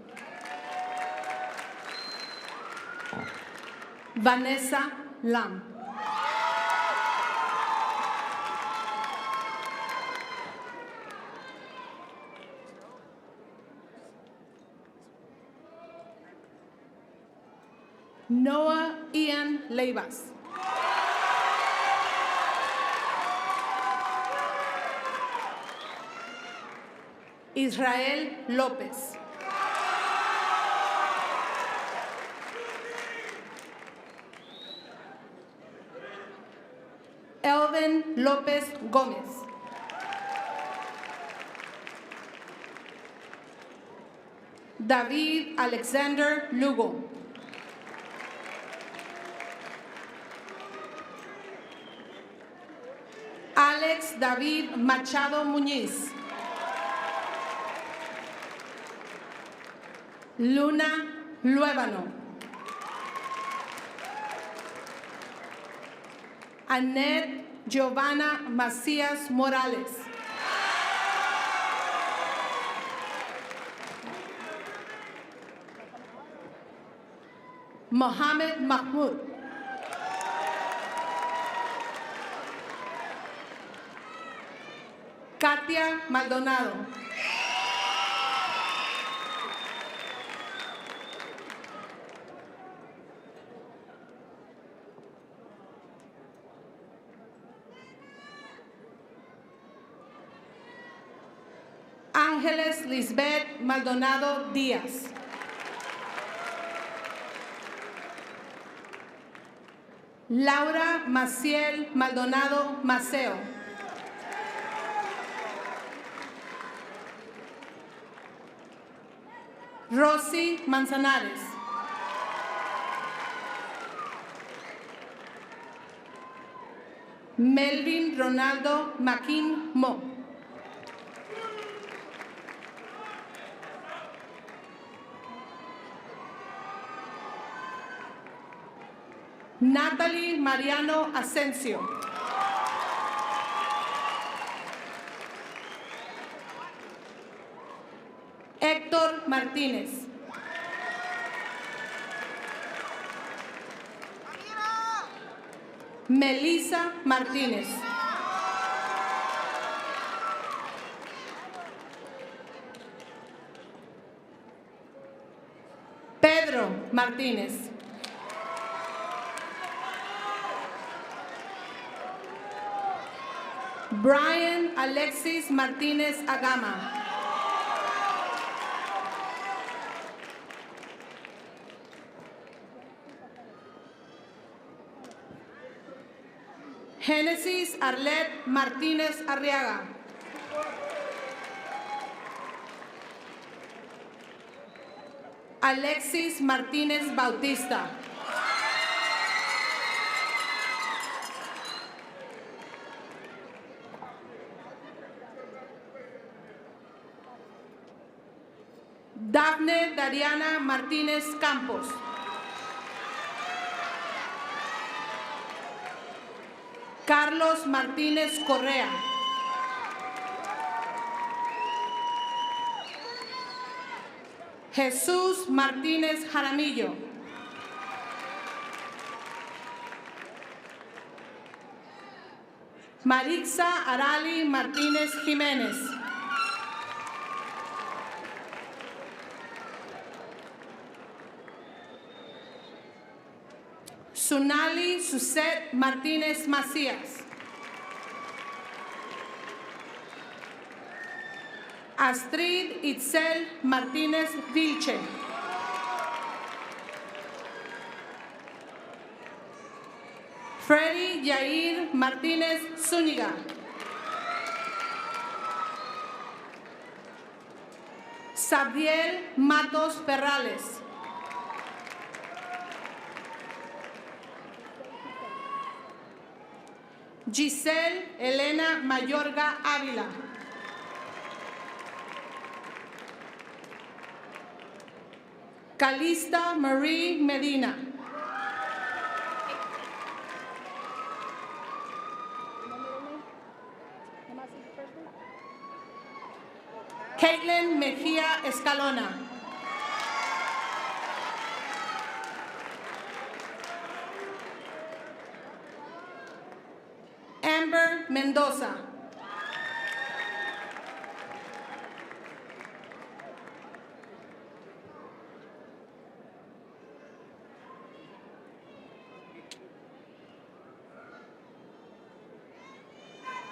Vanessa Lam. Noah Ian Leivas. Israel López. Elvin López Gómez. David Alexander Lugo. Alex David Machado Muñiz. Luna Luébano. Annette Giovanna Macías Morales. Mohamed Mahmoud. Katia Maldonado. Ángeles Lisbeth Maldonado Díaz. Laura Maciel Maldonado Maceo. Rosy Manzanares. Melvin Ronaldo Maquin Mo. Natalie Mariano Asensio. Héctor Martínez. Melissa Martínez. Pedro Martínez. Brian Alexis Martínez Agama. Génesis Arlet Martínez Arriaga. Alexis Martínez Bautista. Dafne Dariana Martínez Campos. Carlos Martínez Correa. Jesús Martínez Jaramillo. Maritza Arali Martínez Jiménez. Sunali Suset Martínez Macías. Astrid Itzel Martínez Vilche. Freddy Yair Martínez Zúñiga. Sabdiel Matos Perrales. Giselle Elena Mayorga Ávila. Calista Marie Medina. Caitlin Mejía Escalona. Amber Mendoza.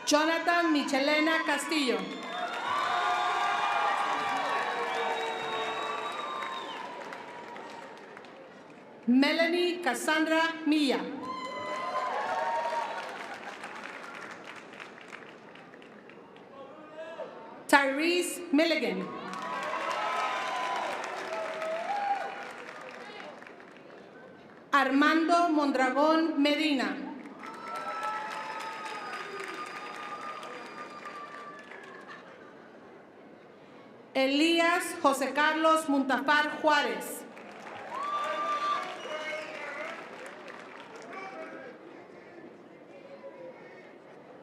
Jonathan Michelena Castillo. Melanie Cassandra Milla. Tyrese Milligan. Armando Mondragón Medina. Elías José Carlos Muntafar Juárez.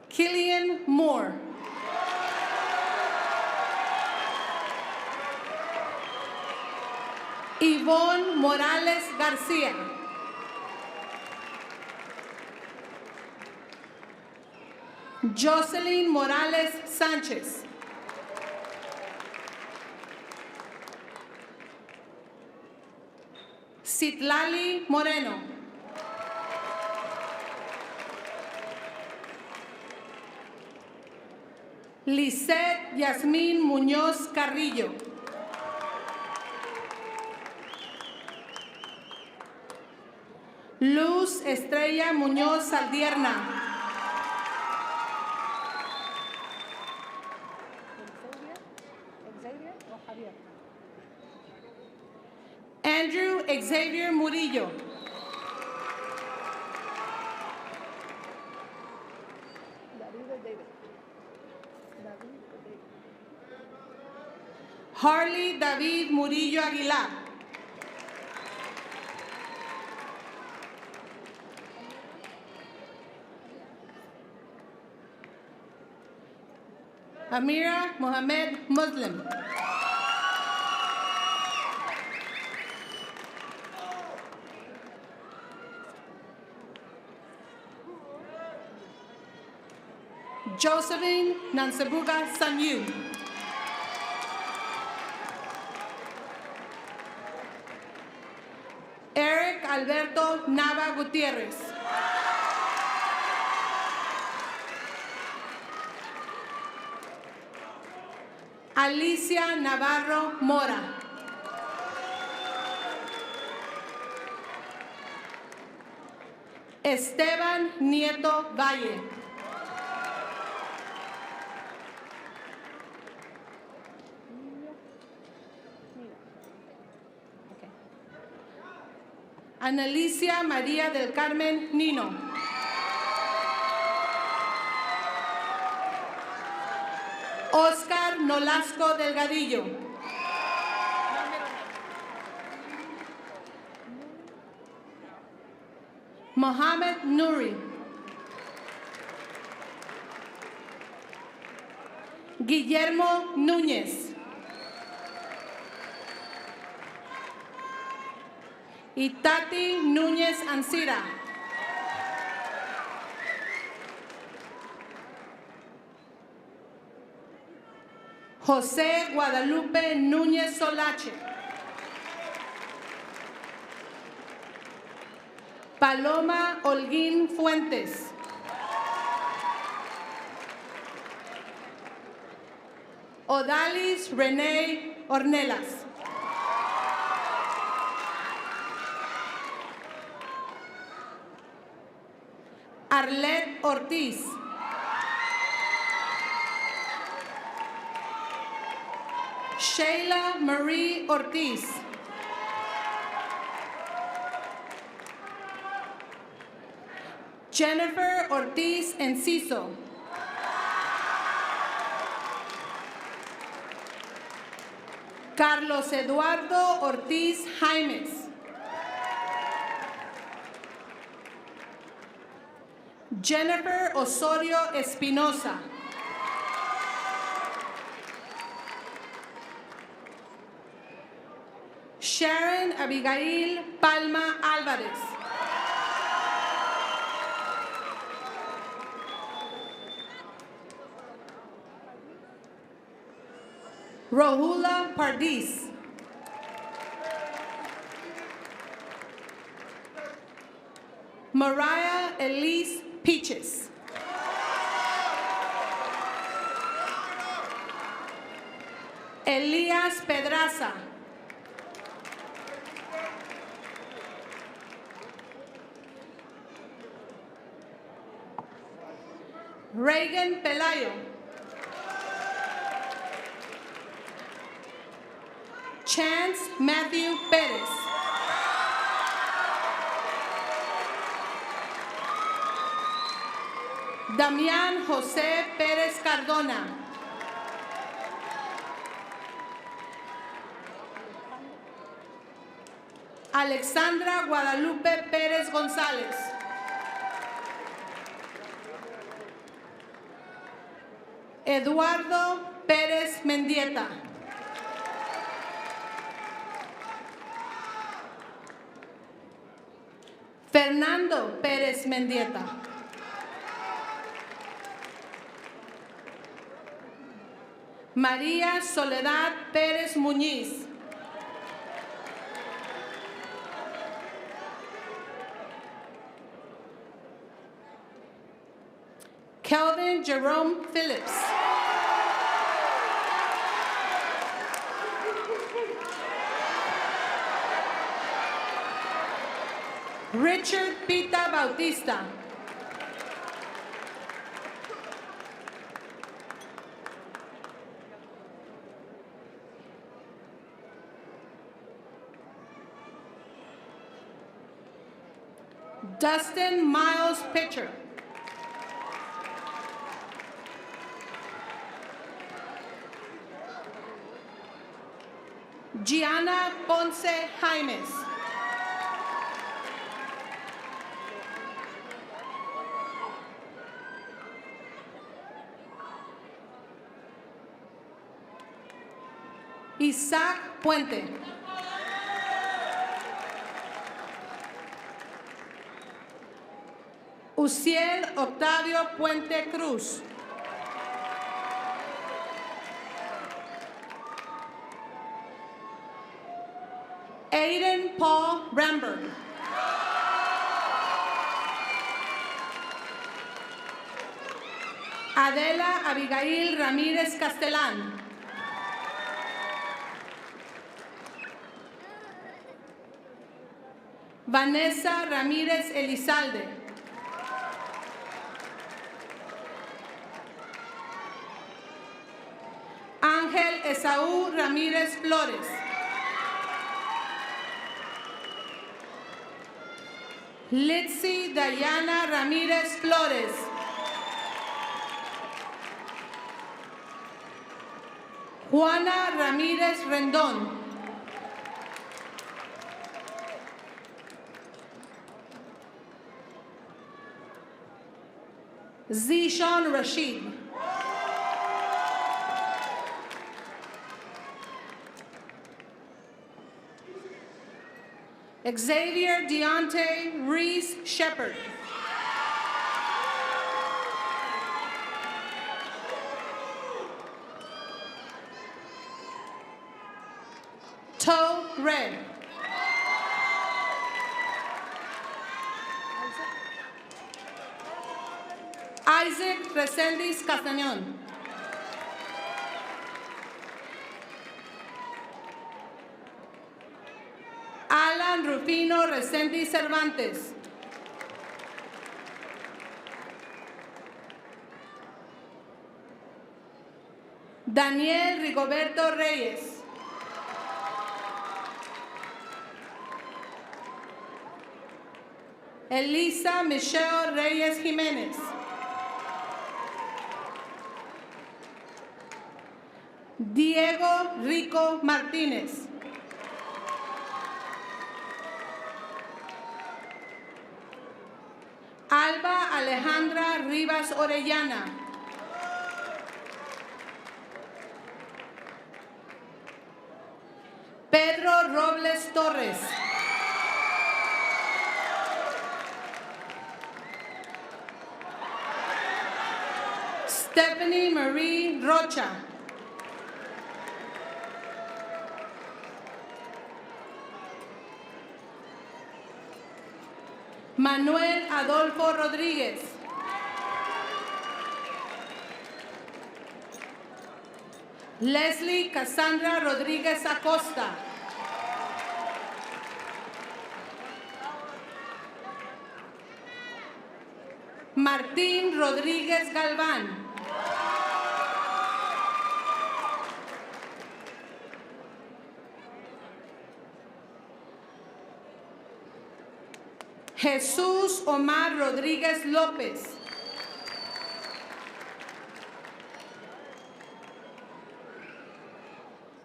Killian Moore. Yvonne Morales García. Jocelyn Morales Sánchez. Citlali Moreno. Lisette Yasmín Muñoz Carrillo. Luz Estrella Muñoz Saldierna. Andrew Xavier Murillo. Harley David Murillo Aguilar. Amira Mohamed Muslim. Josephine Nansabuga Sanyu. Eric Alberto Nava Gutierrez. Alicia Navarro Mora. Esteban Nieto Valle. Analicia María del Carmen Nino. Oscar Nolasco Delgadillo. Mohamed Nuri. Guillermo Núñez. Itati Núñez Ancira. José Guadalupe Núñez Solache. Paloma Holguín Fuentes. Odalis René Ornelas. Arlette Ortiz. Sheila Marie Ortiz. Jennifer Ortiz Enciso. Carlos Eduardo Ortiz Jaimes. Jennifer Osorio Espinosa. Sharon Abigail Palma Álvarez. Rohula Pardis. Mariah Elise Peaches. Elías Pedraza. Reagan Pelayo. Chance Matthew Perez. Damián José Pérez Cardona. Alexandra Guadalupe Pérez González. Eduardo Pérez Mendieta. Fernando Pérez Mendieta. María Soledad Pérez Muñiz. Kelvin Jerome Phillips. Richard Pita Bautista. Dustin Miles Pitcher. Gianna Ponce Jaimes. Isaac Puente. Uciel Octavio Puente Cruz. Aiden Paul Ramberg. Adela Abigail Ramírez Castellán. Vanessa Ramírez Elizalde. Ángel Esaú Ramírez Flores. Litzy Dayana Ramírez Flores. Juana Ramírez Rendón. Zishan Rashid. Xavier Deontay Reese Shepard. Toe Red. Isaac Resendiz Castañón. Alan Rufino Resendiz Cervantes. Daniel Rigoberto Reyes. Elisa Michelle Reyes Jiménez. Diego Rico Martínez. Alba Alejandra Rivas Orellana. Pedro Robles Torres. Stephanie Marie Rocha. Manuel Adolfo Rodríguez. Leslie Cassandra Rodríguez Acosta. Martín Rodríguez Galván. Jesús Omar Rodríguez López.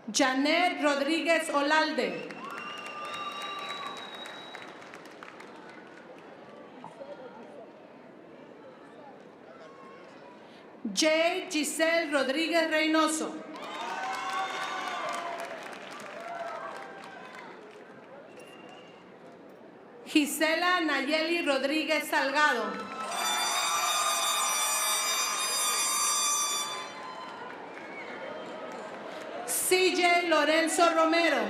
Janet Rodríguez Olalde. J. Giselle Rodríguez Reynoso. Gisela Nayeli Rodríguez Salgado. CJ Lorenzo Romero.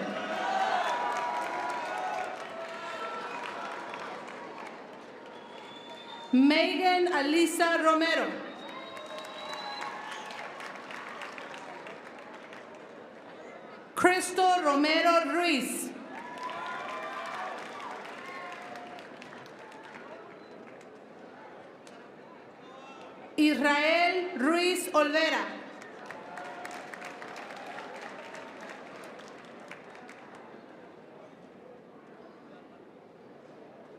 Megan Alisa Romero. Crystal Romero Ruiz. Israel Ruiz Olvera.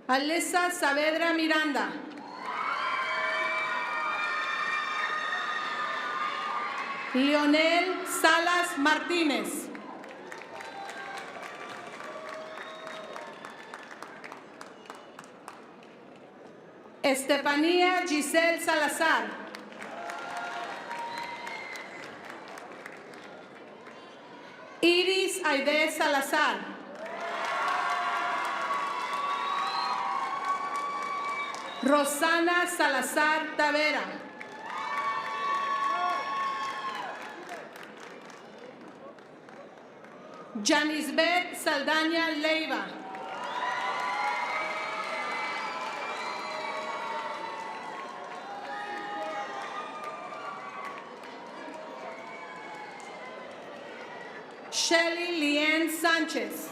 Alessa Saavedra Miranda. Leonel Salas Martínez. Estefanía Giselle Salazar. Iris Aide Salazar. Rosana Salazar Tavera. Janisbeth Saldaña Leiva. Shelly Leanne Sánchez.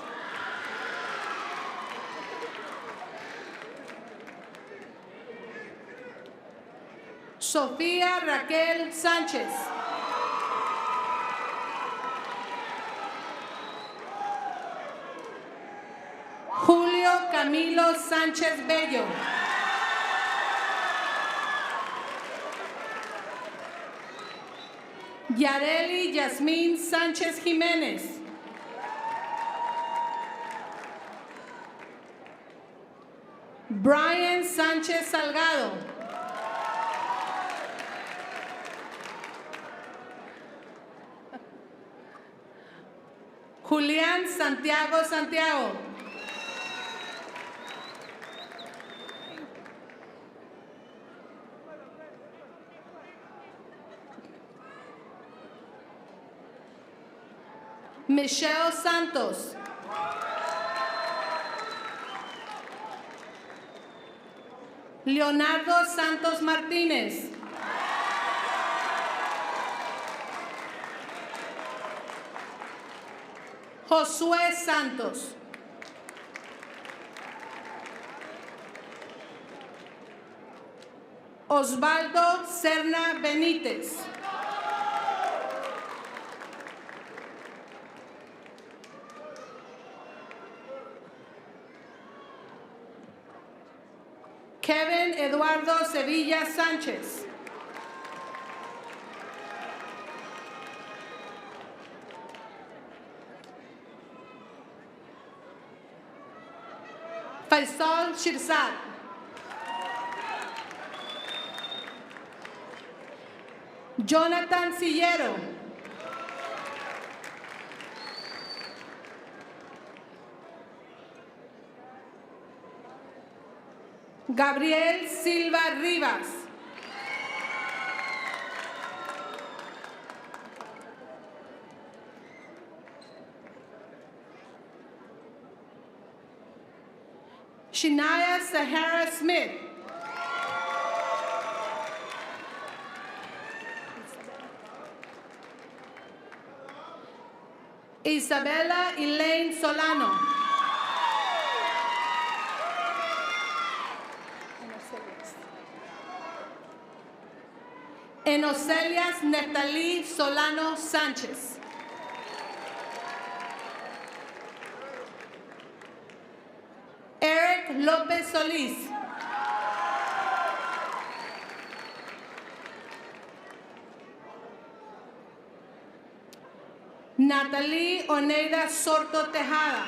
Sofía Raquel Sánchez. Julio Camilo Sánchez Bello. Yareli Yasmín Sánchez Jiménez. Brian Sánchez Salgado. Julián Santiago Santiago. Michelle Santos. Leonardo Santos Martínez. Josué Santos. Osvaldo Serna Benítez. Kevin Eduardo Sevilla Sánchez. Faisal Shirzad. Jonathan Sillero. Gabriel Silva Rivas. Shania Sahara Smith. Isabella Elaine Solano. Enocelias Neftalí Solano Sánchez. Eric López Solís. Natalie Oneida Sorto Tejada.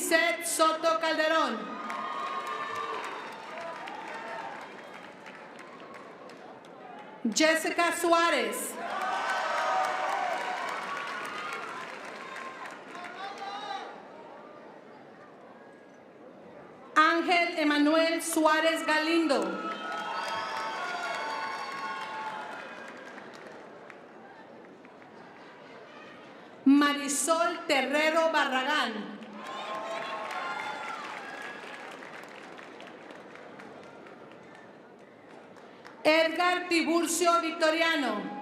Lisette Soto Calderón. Jessica Suárez. Ángel Emanuel Suárez Galindo. Marisol Terrero Barragán. Edgar Tiburcio Victoriano.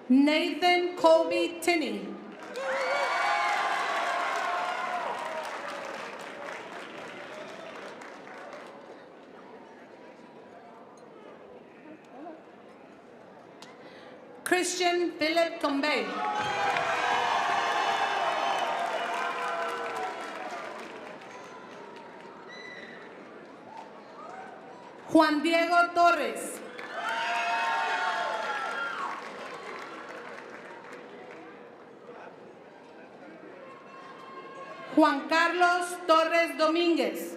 Nathan Colby Tinney. Christian Philip Tombay. Juan Diego Torres. Juan Carlos Torres Domínguez.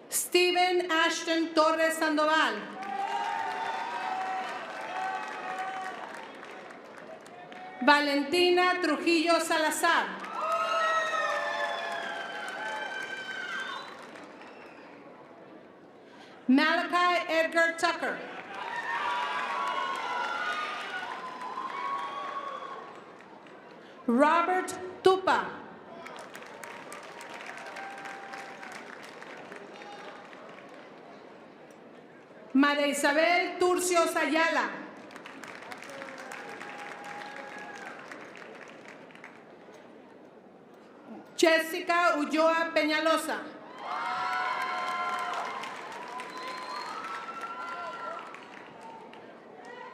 Steven Ashton Torres Sandoval. Valentina Trujillo Salazar. Malachi Edgar Tucker. Robert Tupa. María Isabel Turcios Ayala. Jessica Ulloa Peñalosa.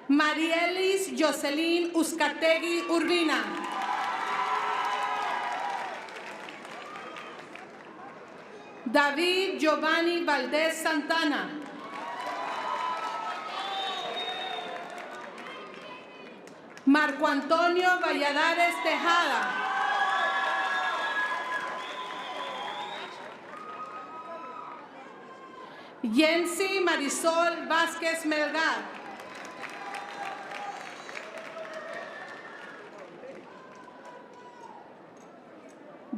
Marielis Jocelyn Uzcategui Urbina. David Giovanni Valdés Santana. Marco Antonio Valladares Tejada. Yensi Marisol Vázquez Melgar.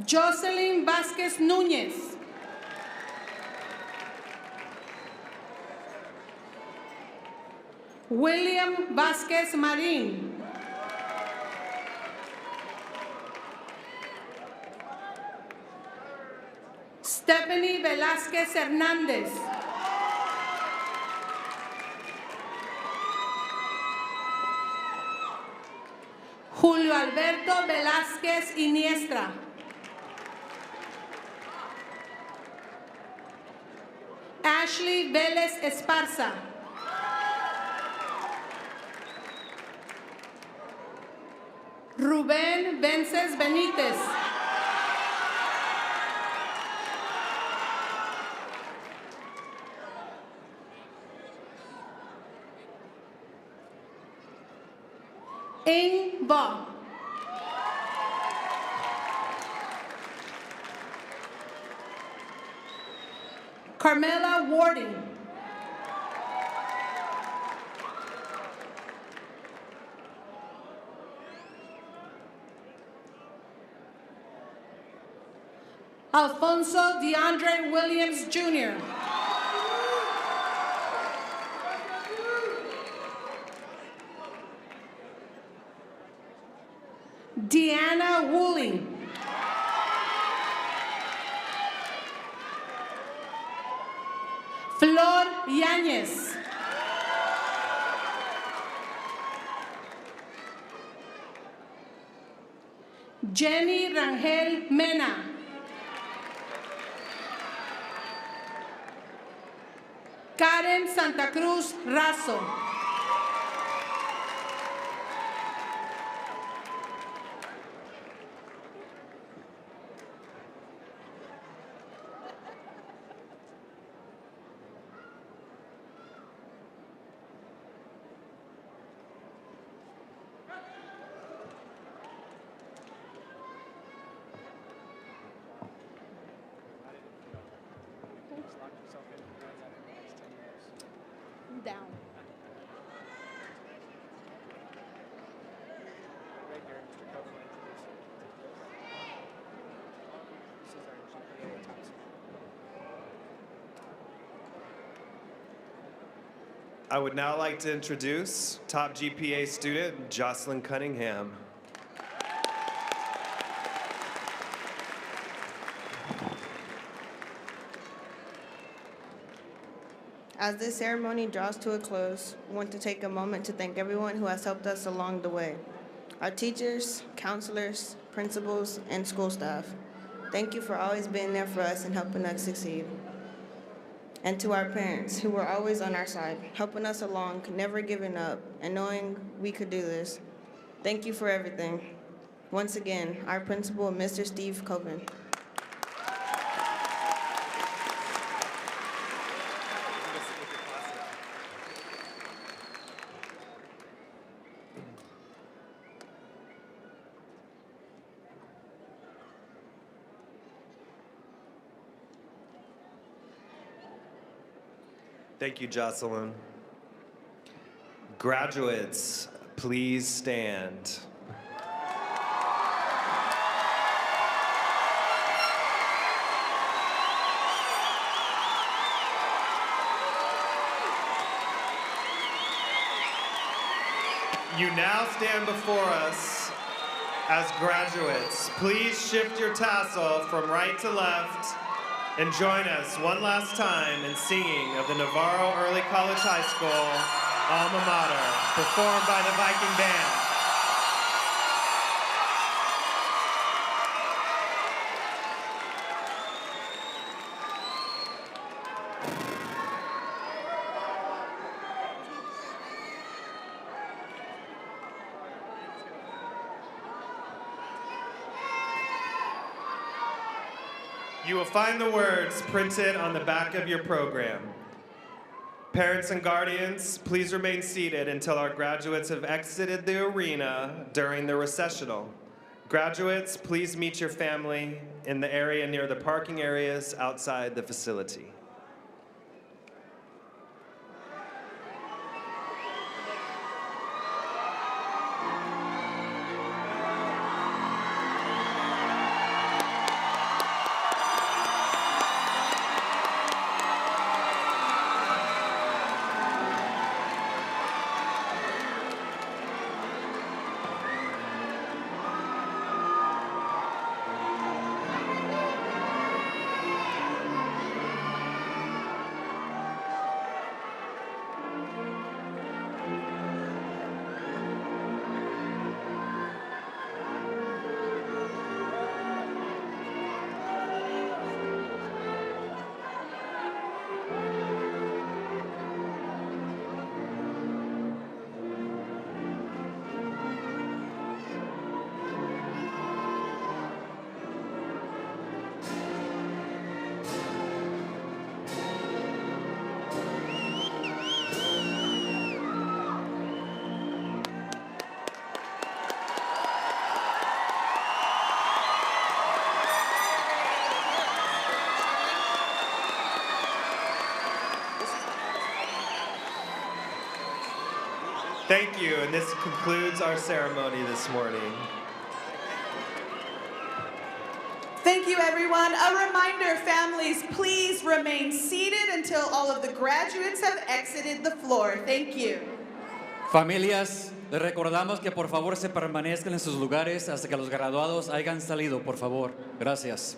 Jocelyn Vázquez Núñez. William Vázquez Marín. Stephanie Velázquez Hernández. Julio Alberto Velázquez Iniestra. Ashley Vélez Esparza. Rubén Vences Benítez. Ing Ba. Carmela Warden. Alfonso DeAndre Williams Jr. Deanna Woolley. Flor Yáñez. Jenny Rangel Mena. Karen Santa Cruz Razo. I would now like to introduce top GPA student Jocelyn Cunningham. As this ceremony draws to a close, I want to take a moment to thank everyone who has helped us along the way. Our teachers, counselors, principals, and school staff. Thank you for always being there for us and helping us succeed. And to our parents, who were always on our side, helping us along, never giving up, and knowing we could do this. Thank you for everything. Once again, our principal, Mr. Steve Coven. Thank you, Jocelyn. Graduates, please stand. You now stand before us as graduates. Please shift your tassel from right to left and join us one last time in singing of the Navarro Early College High School alma mater, performed by the Viking Band. You will find the words printed on the back of your program. Parents and guardians, please remain seated until our graduates have exited the arena during the recessional. Graduates, please meet your family in the area near the parking areas outside the facility. Thank you, and this concludes our ceremony this morning. Thank you, everyone. A reminder, families, please remain seated until all of the graduates have exited the floor. Thank you. Familias, les recordamos que por favor se permanezcan en sus lugares hasta que los graduados hayan salido, por favor. Gracias.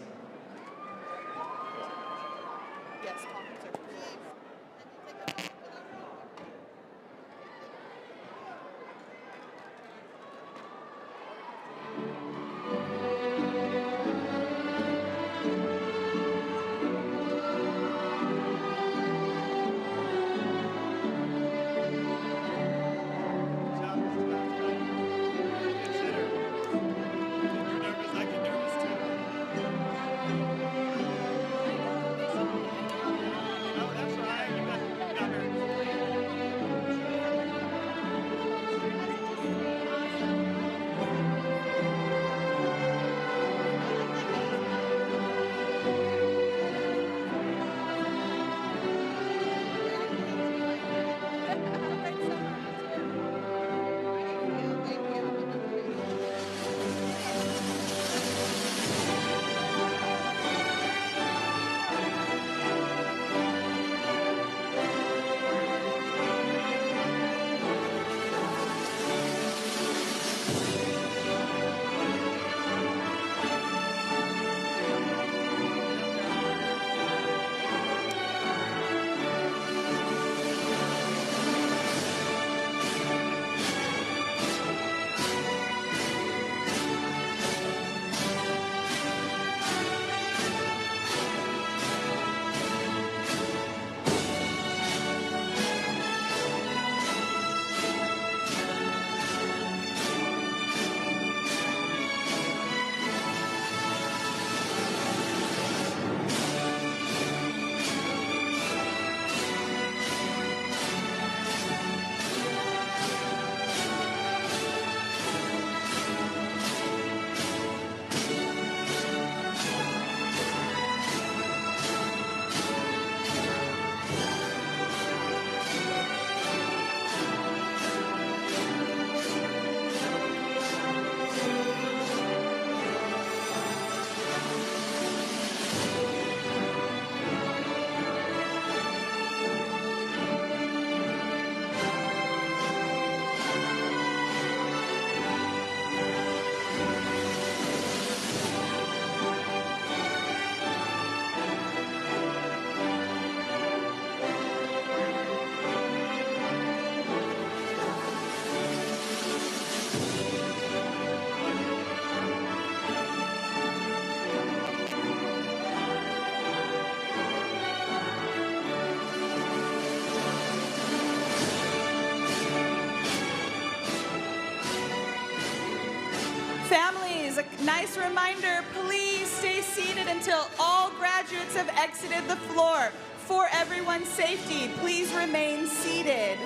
nice reminder, please stay seated until all graduates have exited the floor. For everyone's safety, please remain seated.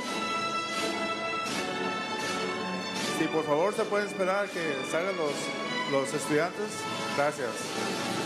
Sí, por favor, se pueden esperar que salgan los estudiantes. Gracias.